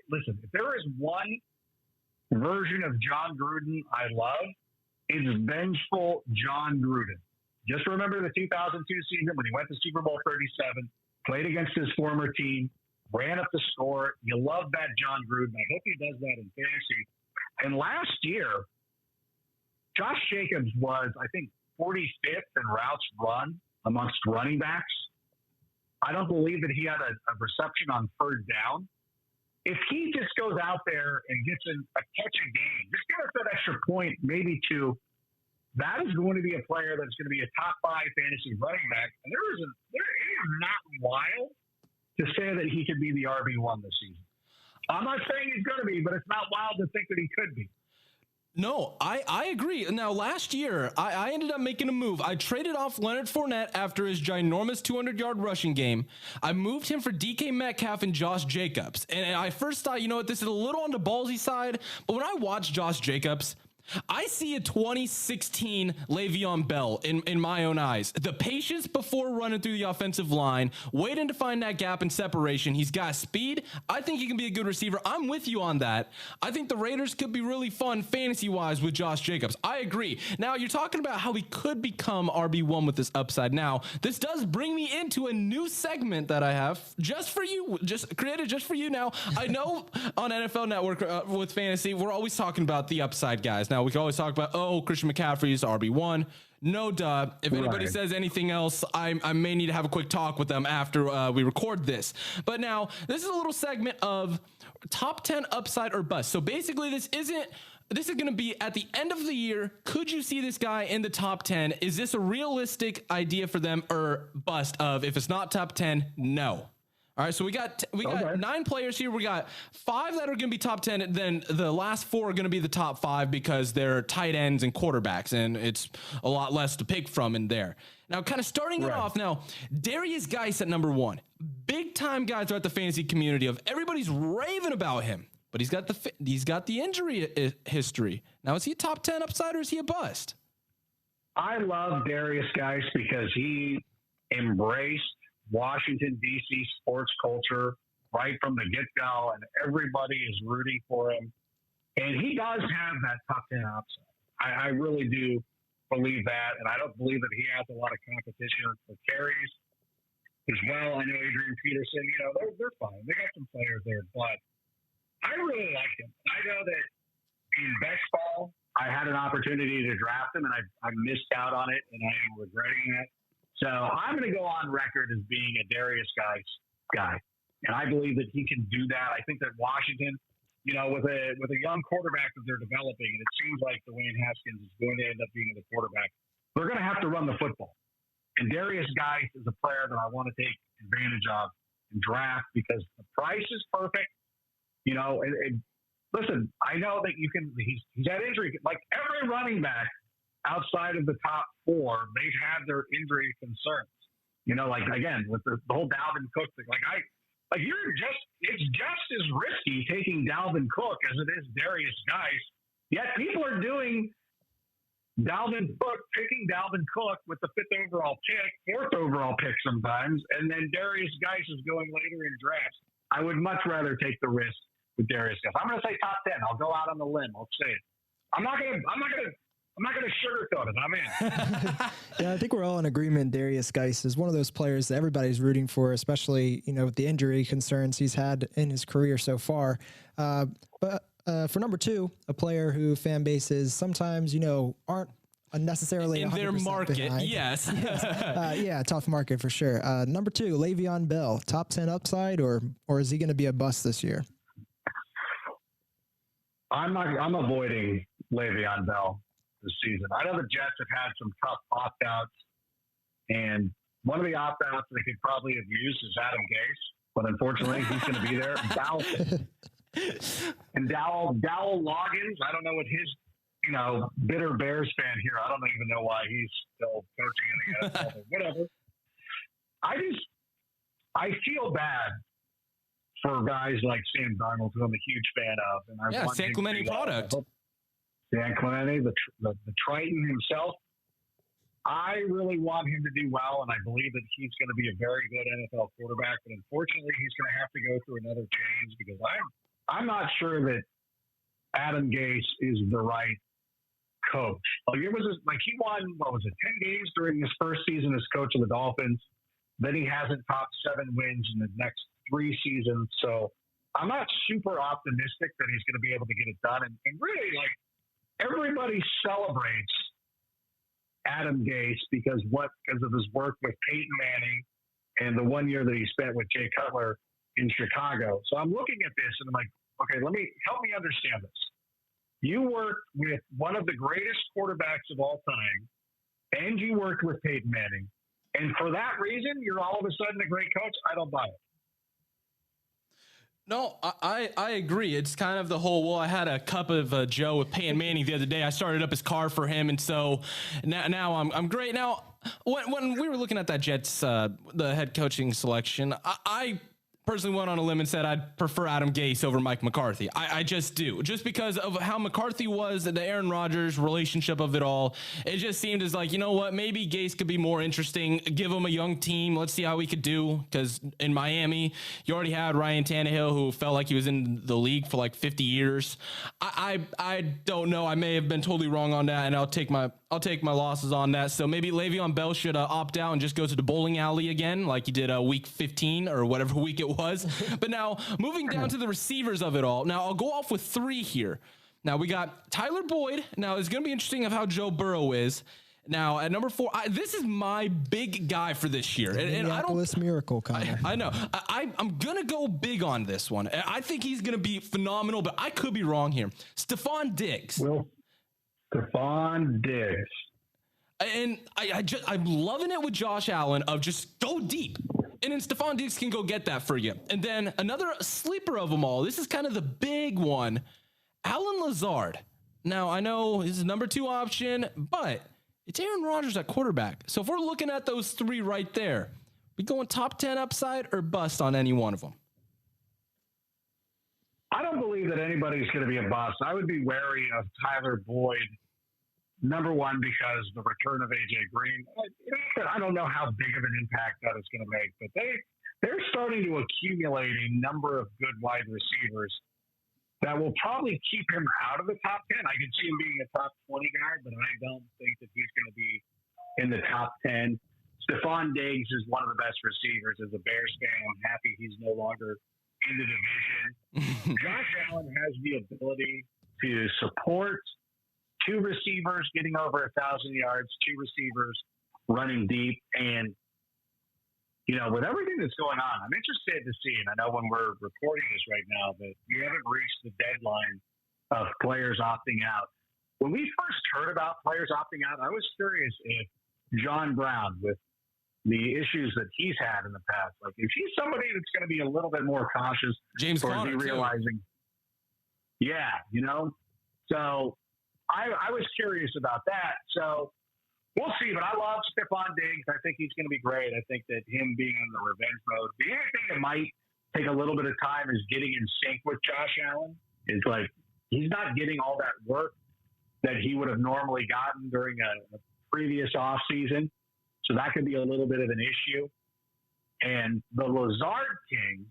listen, if there is one version of John Gruden I love, it's vengeful John Gruden. Just remember the 2002 season when he went to Super Bowl 37, played against his former team, ran up the score. You love that John Gruden. I hope he does that in fantasy. And last year, Josh Jacobs was, I think, 45th in routes run amongst running backs. I don't believe that he had a reception on third down. If he just goes out there and gets a catch a game, just give us that extra point, maybe two, that is going to be a player that's going to be a top 5 fantasy running back. And it is not wild to say that he could be the RB1 this season. I'm not saying he's going to be, but it's not wild to think that he could be.
No, I agree. Now, last year, I ended up making a move. I traded off Leonard Fournette after his ginormous 200-yard rushing game. I moved him for DK Metcalf and Josh Jacobs. And I first thought, you know what, this is a little on the ballsy side. But when I watch Josh Jacobs, I see a 2016 Le'Veon Bell in my own eyes. The patience before running through the offensive line, waiting to find that gap in separation. He's got speed. I think he can be a good receiver. I'm with you on that. I think the Raiders could be really fun fantasy-wise with Josh Jacobs. I agree. Now, you're talking about how he could become RB1 with this upside. Now, this does bring me into a new segment that I have just for you, just created just for you. Now, I know on NFL Network with fantasy, we're always talking about the upside guys. Now, we can always talk about, Christian McCaffrey's RB1. No duh. If anybody says anything else, I may need to have a quick talk with them after we record this. But now, this is a little segment of top 10 upside or bust. So basically, this isn't this is going to be at the end of the year. Could you see this guy in the top 10? Is this a realistic idea for them, or bust of if it's not top 10, no? All right, so we got 9 players here. We got 5 that are going to be top 10. And then the last 4 are going to be the top 5 because they're tight ends and quarterbacks, and it's a lot less to pick from in there. Now, kind of starting it off now, Darius Geis at number 1. Big time guy throughout the fantasy community. Everybody's raving about him, but he's got the injury history. Now, is he a top 10 upside or is he a bust?
I love Darius Geis because he embraced Washington, D.C. sports culture right from the get-go, and everybody is rooting for him. And he does have that top 10 upside. I really do believe that, and I don't believe that he has a lot of competition for carries as well. I know Adrian Peterson, they're fine. They got some players there, but I really like him. I know that in best ball, I had an opportunity to draft him, and I missed out on it, and I am regretting that. So I'm going to go on record as being a Darius Geis guy, and I believe that he can do that. I think that Washington, with a young quarterback that they're developing, and it seems like Dwayne Haskins is going to end up being the quarterback, they're going to have to run the football. And Darius Geis is a player that I want to take advantage of and draft because the price is perfect. Listen, I know that you can. He's had injury like every running back. Outside of the top 4, they've had their injury concerns. Again, with the whole Dalvin Cook thing. It's just as risky taking Dalvin Cook as it is Darius Geis. Yet people are doing picking Dalvin Cook with the 5th overall pick, 4th overall pick sometimes, and then Darius Geis is going later in drafts. I would much rather take the risk with Darius Geis. I'm going to say top 10. I'll go out on the limb. I'll say it. I'm not going to sugarcoat it. I'm in.
Yeah, I think we're all in agreement. Darius Geis is one of those players that everybody's rooting for, especially, with the injury concerns he's had in his career so far. But for number 2, a player who fan bases sometimes, aren't unnecessarily
in their market.
Behind.
Yes.
Yeah, tough market for sure. Number 2, Le'Veon Bell, top 10 upside, or is he going to be a bust this year?
I'm avoiding Le'Veon Bell this season. I know the Jets have had some tough opt-outs, and one of the opt-outs they could probably have used is Adam Gase, but unfortunately he's going to be there. Dowell Loggins, I don't know what his, bitter Bears fan here. I don't even know why he's still coaching in the NFL, but whatever. I feel bad for guys like Sam Darnold, who I'm a huge fan of. And
San Clemente product.
Dan Clemente, the Triton himself. I really want him to do well, and I believe that he's going to be a very good NFL quarterback. But unfortunately, he's going to have to go through another change because I'm not sure that Adam Gase is the right coach. He won 10 games during his first season as coach of the Dolphins. Then he hasn't topped 7 wins in the next 3 seasons. So I'm not super optimistic that he's going to be able to get it done. And really, everybody celebrates Adam Gase because of his work with Peyton Manning and the 1 year that he spent with Jay Cutler in Chicago. So I'm looking at this and I'm like, okay, help me understand this. You worked with one of the greatest quarterbacks of all time, and you worked with Peyton Manning. And for that reason, you're all of a sudden a great coach? I don't buy it.
No, I agree. It's kind of the whole, I had a cup of Joe with Peyton Manning the other day. I started up his car for him, and so now I'm great. Now, when we were looking at that Jets, the head coaching selection, I personally went on a limb and said I'd prefer Adam Gase over Mike McCarthy. I just do. Just because of how McCarthy was, the Aaron Rodgers relationship of it all, it just seemed as like, maybe Gase could be more interesting. Give him a young team. Let's see how he could do. Because in Miami, you already had Ryan Tannehill, who felt like he was in the league for 50 years. I don't know. I may have been totally wrong on that, and I'll take my losses on that. So maybe Le'Veon Bell should opt out and just go to the bowling alley again, like he did week 15 or whatever week it was. But now moving down to the receivers of it all. Now I'll go off with 3 here. Now we got Tyler Boyd. Now it's going to be interesting of how Joe Burrow is. Now, at number 4, this is my big guy for this year. And I don't.
Minneapolis Miracle, Connor.
I know. I'm going to go big on this one. I think he's going to be phenomenal, but I could be wrong here. Stephon Diggs.
Well, Stephon Diggs.
And I'm loving it with Josh Allen of just go deep. And then Stephon Diggs can go get that for you. And then another sleeper of them all. This is kind of the big one. Alan Lazard. Now, I know he's a number 2 option, but it's Aaron Rodgers at quarterback. So if we're looking at those 3 right there, we going top 10 upside or bust on any one of them?
I don't believe that anybody's going to be a bust. I would be wary of Tyler Boyd, number 1, because the return of A.J. Green. I don't know how big of an impact that is going to make, but they're starting to accumulate a number of good wide receivers that will probably keep him out of the top 10. I can see him being a top 20 guy, but I don't think that he's going to be in the top 10. Stephon Diggs is one of the best receivers. As a Bears fan, I'm happy he's no longer in the division. Josh Allen has the ability to support 2 receivers getting over 1,000 yards, 2 receivers running deep. And, with everything that's going on, I'm interested to see, and I know when we're recording this right now that we haven't reached the deadline of players opting out. When we first heard about players opting out, I was curious if John Brown, with the issues that he's had in the past, like if he's somebody that's going to be a little bit more cautious,
James
or
Conner,
is he realizing, So I was curious about that. So we'll see, but I love Stephon Diggs. I think he's going to be great. I think that him being in the revenge mode, the only thing that might take a little bit of time is getting in sync with Josh Allen. Is like he's not getting all that work that he would have normally gotten during a previous off season. So that could be a little bit of an issue. And the Lazard King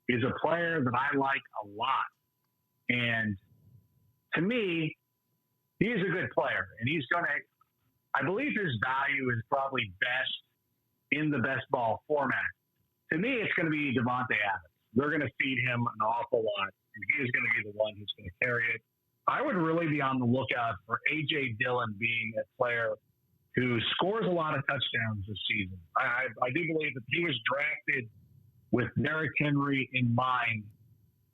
is a player that I like a lot. And to me, he is a good player. And he's going to, I believe his value is probably best in the best ball format. To me, it's going to be Devontae Adams. They're going to feed him an awful lot, and he is going to be the one who's going to carry it. I would really be on the lookout for A.J. Dillon being a player who scores a lot of touchdowns this season. I do believe that he was drafted with Derrick Henry in mind,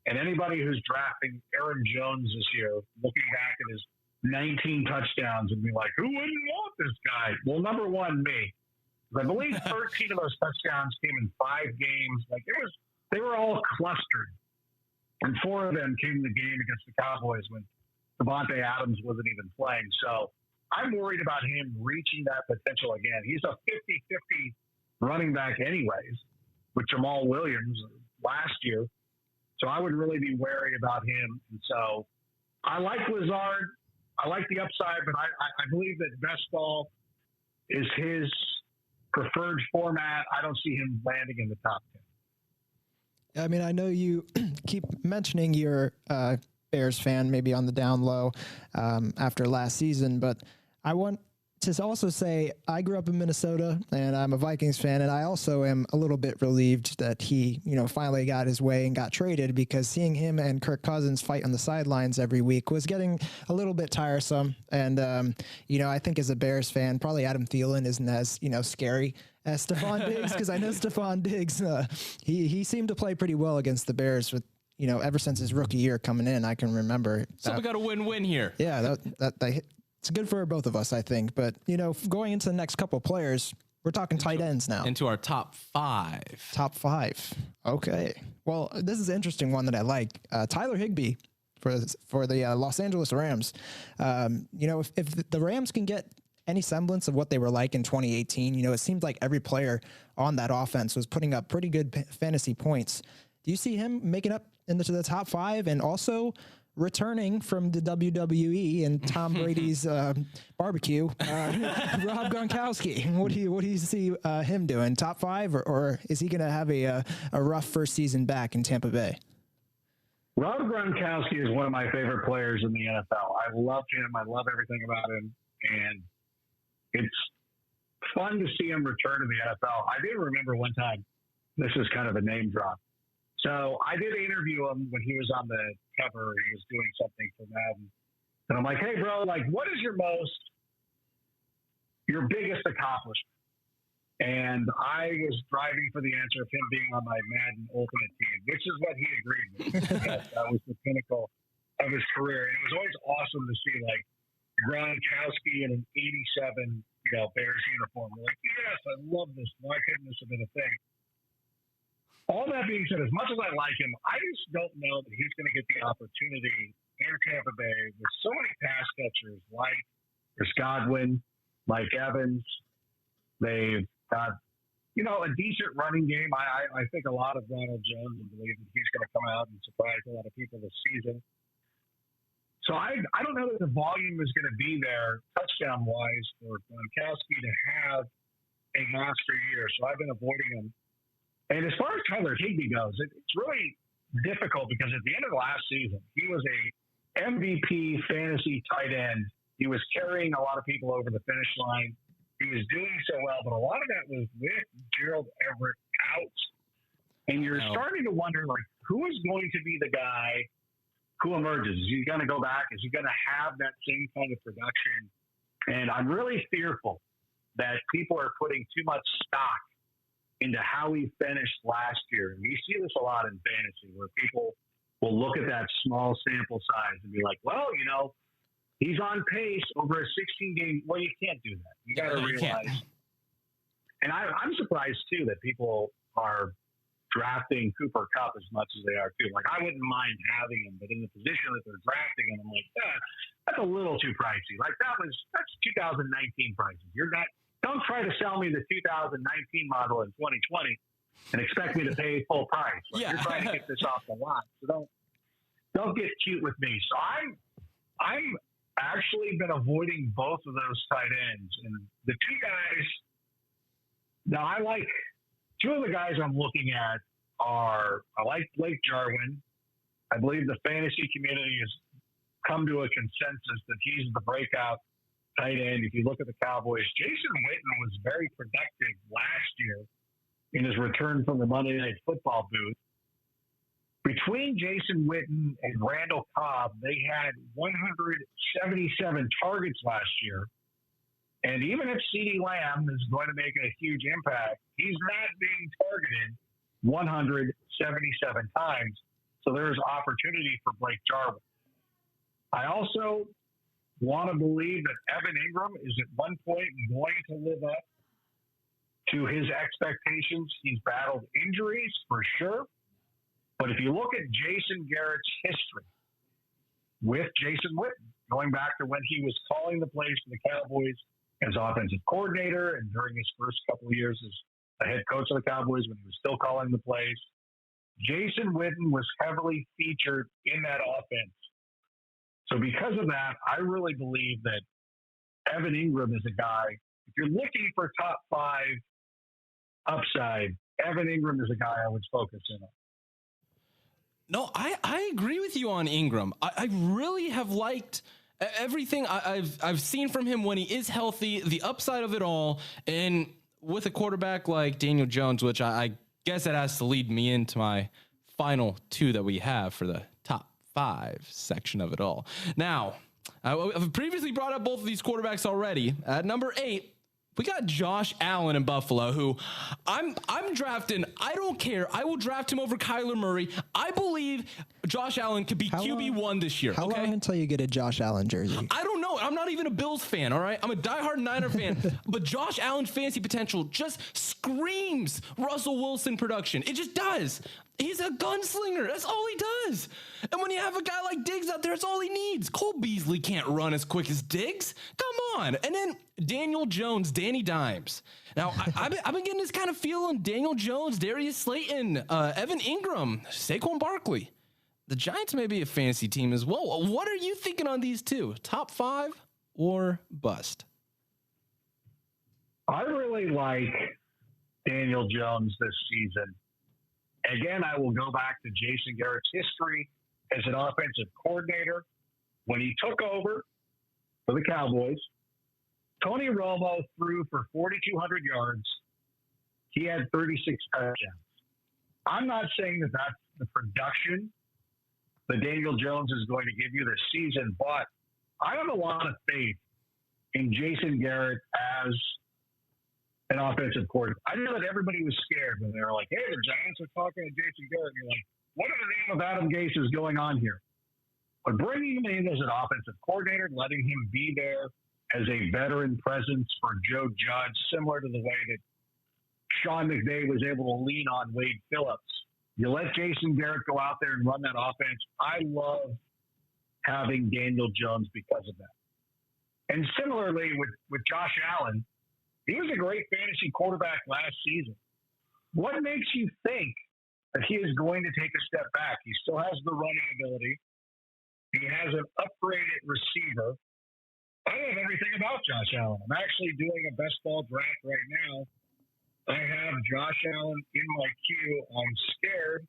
and anybody who's drafting Aaron Jones this year, looking back at his 19 touchdowns and be like, who wouldn't want this guy? Well, number 1, me. I believe 13 of those touchdowns came in 5 games. They were all clustered. And 4 of them came in the game against the Cowboys when Devontae Adams wasn't even playing. So I'm worried about him reaching that potential again. He's a 50-50 running back anyways, with Jamal Williams last year. So I would really be wary about him. And so I like Lazard. I like the upside, but I believe that best ball is his preferred format. I don't see him landing in the top 10.
I mean, I know you keep mentioning you're a Bears fan, maybe on the down low after last season, but I want to also say I grew up in Minnesota and I'm a Vikings fan, and I also am a little bit relieved that he, finally got his way and got traded, because seeing him and Kirk Cousins fight on the sidelines every week was getting a little bit tiresome. And, I think as a Bears fan, probably Adam Thielen isn't as, scary as Stephon Diggs, because I know Stephon Diggs, he seemed to play pretty well against the Bears with, ever since his rookie year coming in, I can remember.
So we got a win-win here.
Yeah, it's good for both of us, I think. But, going into the next couple of players, we're talking tight ends now.
Into our top 5.
Top 5. Okay. Well, this is an interesting one that I like. Tyler Higbee for the Los Angeles Rams. If the Rams can get any semblance of what they were like in 2018, it seemed like every player on that offense was putting up pretty good fantasy points. Do you see him making up into the top 5 and also returning from the WWE and Tom Brady's barbecue, Rob Gronkowski? What do you see him doing? Top 5, or is he going to have a rough first season back in Tampa Bay?
Rob Gronkowski is one of my favorite players in the NFL. I love him. I love everything about him. And it's fun to see him return to the NFL. I do remember one time, this is kind of a name drop. So I did interview him when he was on the cover. He was doing something for Madden. And I'm like, hey, bro, what is your most your biggest accomplishment? And I was driving for the answer of him being on my Madden Ultimate team, which is what he agreed with. Yes, that was the pinnacle of his career. And it was always awesome to see, like, Gronkowski in an 87, Bears uniform. We're like, yes, I love this. Why couldn't this have been a thing? All that being said, as much as I like him, I just don't know that he's going to get the opportunity in Tampa Bay with so many pass catchers like Chris Godwin, Mike Evans. They've got, a decent running game. I think a lot of Ronald Jones and believe that he's going to come out and surprise a lot of people this season. So I don't know that the volume is going to be there touchdown-wise for Gronkowski to have a monster year. So I've been avoiding him. And as far as Tyler Higbee goes, it's really difficult because at the end of the last season, he was a MVP fantasy tight end. He was carrying a lot of people over the finish line. He was doing so well, but a lot of that was with Gerald Everett out. And you're starting to wonder, like, who is going to be the guy who emerges? Is he going to go back? Is he going to have that same kind of production? And I'm really fearful that people are putting too much stock into how he finished last year. And you see this a lot in fantasy where people will look at that small sample size and be like, well, he's on pace over a 16-game. Well, you can't do that. You got to realize. And I'm surprised, too, that people are drafting Cooper Kupp as much as they are, too. Like, I wouldn't mind having him, but in the position that they're drafting him, I'm like, that's a little too pricey. Like, that's 2019 prices. Don't try to sell me the 2019 model in 2020 and expect me to pay full price. Like, you're trying to get this off the lot. So don't get cute with me. So I'm actually been avoiding both of those tight ends. And the two guys, now I like two of the guys I'm looking at I like Blake Jarwin. I believe the fantasy community has come to a consensus that he's the breakout tight end. If you look at the Cowboys, Jason Witten was very productive last year in his return from the Monday Night Football booth. Between Jason Witten and Randall Cobb, they had 177 targets last year. And even if CeeDee Lamb is going to make a huge impact, he's not being targeted 177 times. So there's opportunity for Blake Jarwin. I also want to believe that Evan Ingram is at one point going to live up to his expectations. He's battled injuries for sure. But if you look at Jason Garrett's history with Jason Witten, going back to when he was calling the plays for the Cowboys as offensive coordinator and during his first couple of years as the head coach of the Cowboys when he was still calling the plays, Jason Witten was heavily featured in that offense. So because of that, I really believe that Evan Ingram is a guy, if you're looking for top 5 upside, Evan Ingram is a guy I would focus in on.
No, I agree with you on Ingram. I really have liked everything I've seen from him when he is healthy, the upside of it all, and with a quarterback like Daniel Jones, which I guess that has to lead me into my final 2 that we have for the top 5 section of it all. Now, I've previously brought up both of these quarterbacks already. At number 8, we got Josh Allen in Buffalo, who I'm drafting. I don't care. I will draft him over Kyler Murray. I believe Josh Allen could be QB1 this year.
How long until you get a Josh Allen jersey?
I don't know. I'm not even a Bills fan, all right? I'm a diehard Niner fan. But Josh Allen's fantasy potential just screams Russell Wilson production. It just does. He's a gunslinger. That's all he does. And when you have a guy like Diggs out there, that's all he needs. Cole Beasley can't run as quick as Diggs. Come on. And then Daniel Jones, Danny Dimes. Now, I've been getting this kind of feel on Daniel Jones, Darius Slayton, Evan Ingram, Saquon Barkley. The Giants may be a fantasy team as well. What are you thinking on these two? Top 5 or bust?
I really like Daniel Jones this season. Again, I will go back to Jason Garrett's history as an offensive coordinator. When he took over for the Cowboys, Tony Romo threw for 4,200 yards. He had 36 touchdowns. I'm not saying that that's the production that Daniel Jones is going to give you this season, but I have a lot of faith in Jason Garrett as an offensive coordinator. I know that everybody was scared when they were like, hey, the Giants are talking to Jason Garrett. And you're like, what in the name of Adam Gase is going on here? But bringing him in as an offensive coordinator, letting him be there as a veteran presence for Joe Judge, similar to the way that Sean McVay was able to lean on Wade Phillips. You let Jason Garrett go out there and run that offense. I love having Daniel Jones because of that. And similarly with Josh Allen, he was a great fantasy quarterback last season. What makes you think that he is going to take a step back? He still has the running ability. He has an upgraded receiver. I love everything about Josh Allen. I'm actually doing a best ball draft right now. I have Josh Allen in my queue. I'm scared.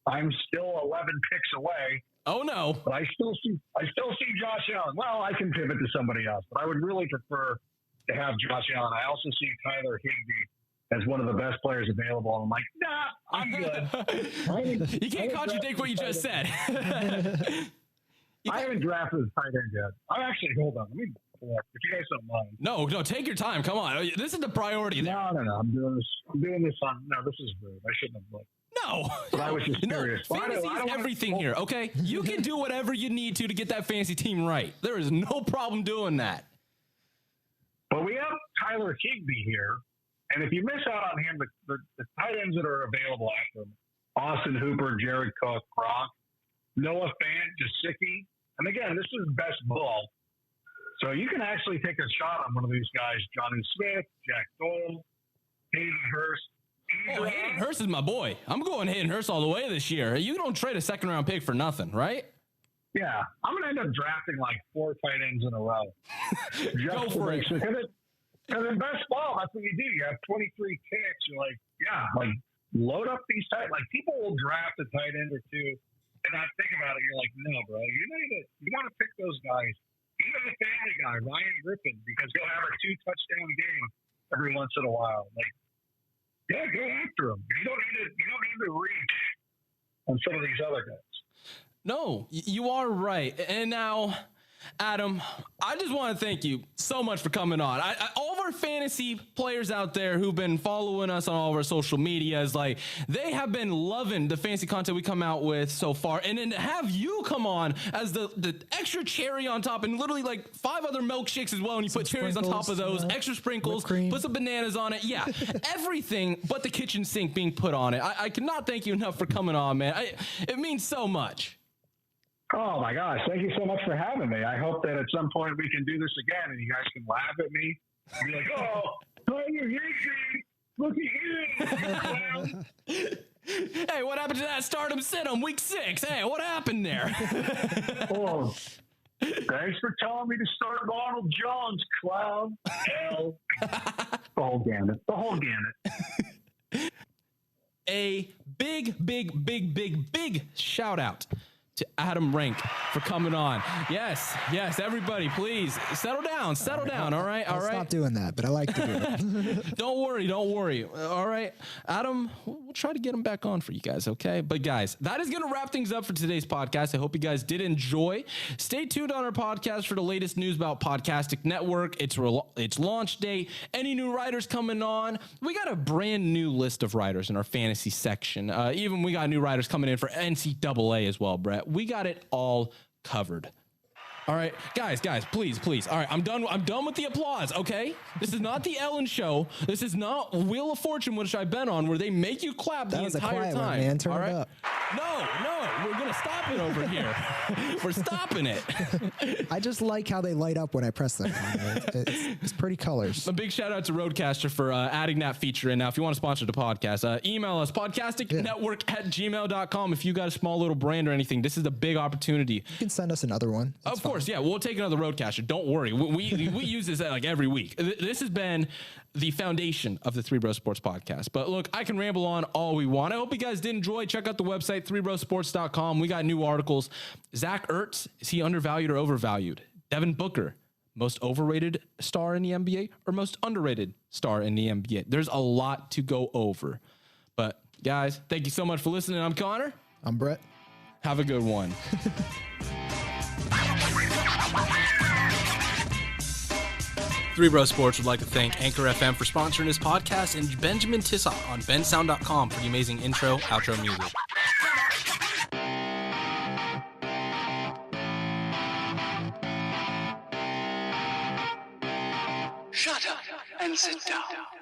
I'm still 11 picks away.
Oh no!
But I still see Josh Allen. Well, I can pivot to somebody else, but I would really prefer to have Josh Allen. I also see Tyler Higbee as one of the best players available. And I'm like, nah, I'm good.
You can't contradict what you just said.
I haven't drafted a tight end yet. Hold on. Let me pull up, if you guys don't mind.
No, take your time. Come on. This is the priority.
No. I'm doing this on. No, this is rude. I shouldn't have looked.
No.
But I was just curious.
Fantasy is everything here, okay? You can do whatever you need to get that fantasy team right. There is no problem doing that.
But we have Tyler Higbee here, and if you miss out on him, the tight ends that are available after him, Austin Hooper, Jared Cook, Gronk, Noah Fant, Gesicki, and again, this is best ball. So you can actually take a shot on one of these guys, Jonnu Smith, Jack Doyle, Hayden Hurst.
Oh, Hayden Hurst is my boy. I'm going Hayden Hurst all the way this year. You don't trade a second-round pick for nothing, right?
Yeah, I'm going to end up drafting like 4 tight ends in a row.
Go for it.
Because in best ball, that's what you do. You have 23 picks. You're like, yeah, like load up these tight. Like people will draft a tight end or two, and not think about it. You're like, no, bro, you got to pick those guys. Even a family guy, Ryan Griffin, because he'll have a 2-touchdown game every once in a while. Like, yeah, go after him. You don't need to reach on some of these other guys.
No, you are right. And now, Adam, I just want to thank you so much for coming on. All of our fantasy players out there who've been following us on all of our social medias, like they have been loving the fantasy content we come out with so far. And then to have you come on as the extra cherry on top, and literally like 5 other milkshakes as well, and you put cherries on top of those, extra sprinkles, put some bananas on it. Yeah, everything but the kitchen sink being put on it. I cannot thank you enough for coming on, man. It means so much.
Oh my gosh, thank you so much for having me. I hope that at some point we can do this again and you guys can laugh at me and be like, oh, Tyler Higbee, look at you.
Hey, what happened to that stardom sit-em week 6? Hey, what happened there?
Oh, thanks for telling me to start Ronald Jones, clown. Hell. The whole gamut.
A big shout out to Adam Rank for coming on. Yes, everybody, please settle down. All right.
I'll stop doing that, but I like to do it.
Don't worry. All right, Adam, we'll try to get him back on for you guys, okay? But guys, that is going to wrap things up for today's podcast. I hope you guys did enjoy. Stay tuned on our podcast for the latest news about PODcastic Network. It's launch day. Any new writers coming on? We got a brand new list of writers in our fantasy section. Even we got new writers coming in for NCAA as well, Brett. We got it all covered. All right, guys, please. All right, I'm done with the applause, okay? This is not the Ellen show. This is not Wheel of Fortune, which I've been on, where they make you clap the entire time.
One, man. Turn it up.
No, we're going to stop it over here. We're stopping it.
I just like how they light up when I press them. It's pretty colors.
A big shout out to Roadcaster for adding that feature in. Now, if you want to sponsor the podcast, email us, podcasticnetwork@gmail.com. If you got a small little brand or anything, this is a big opportunity.
You can send us another one.
Of course, yeah. We'll take another Roadcaster. Don't worry. We use this like every week. This has been the foundation of the Three Bros Sports podcast. But look, I can ramble on all we want. I hope you guys did enjoy. Check out the website, threebrosports.com. We got new articles. Zach Ertz, is he undervalued or overvalued? Devin Booker, most overrated star in the NBA or most underrated star in the NBA? There's a lot to go over. But guys, thank you so much for listening. I'm Connor.
I'm Brett.
Have a good one. Three Bro Sports would like to thank Anchor FM for sponsoring this podcast and Benjamin Tissot on bensound.com for the amazing intro, outro music.
Shut up and sit down.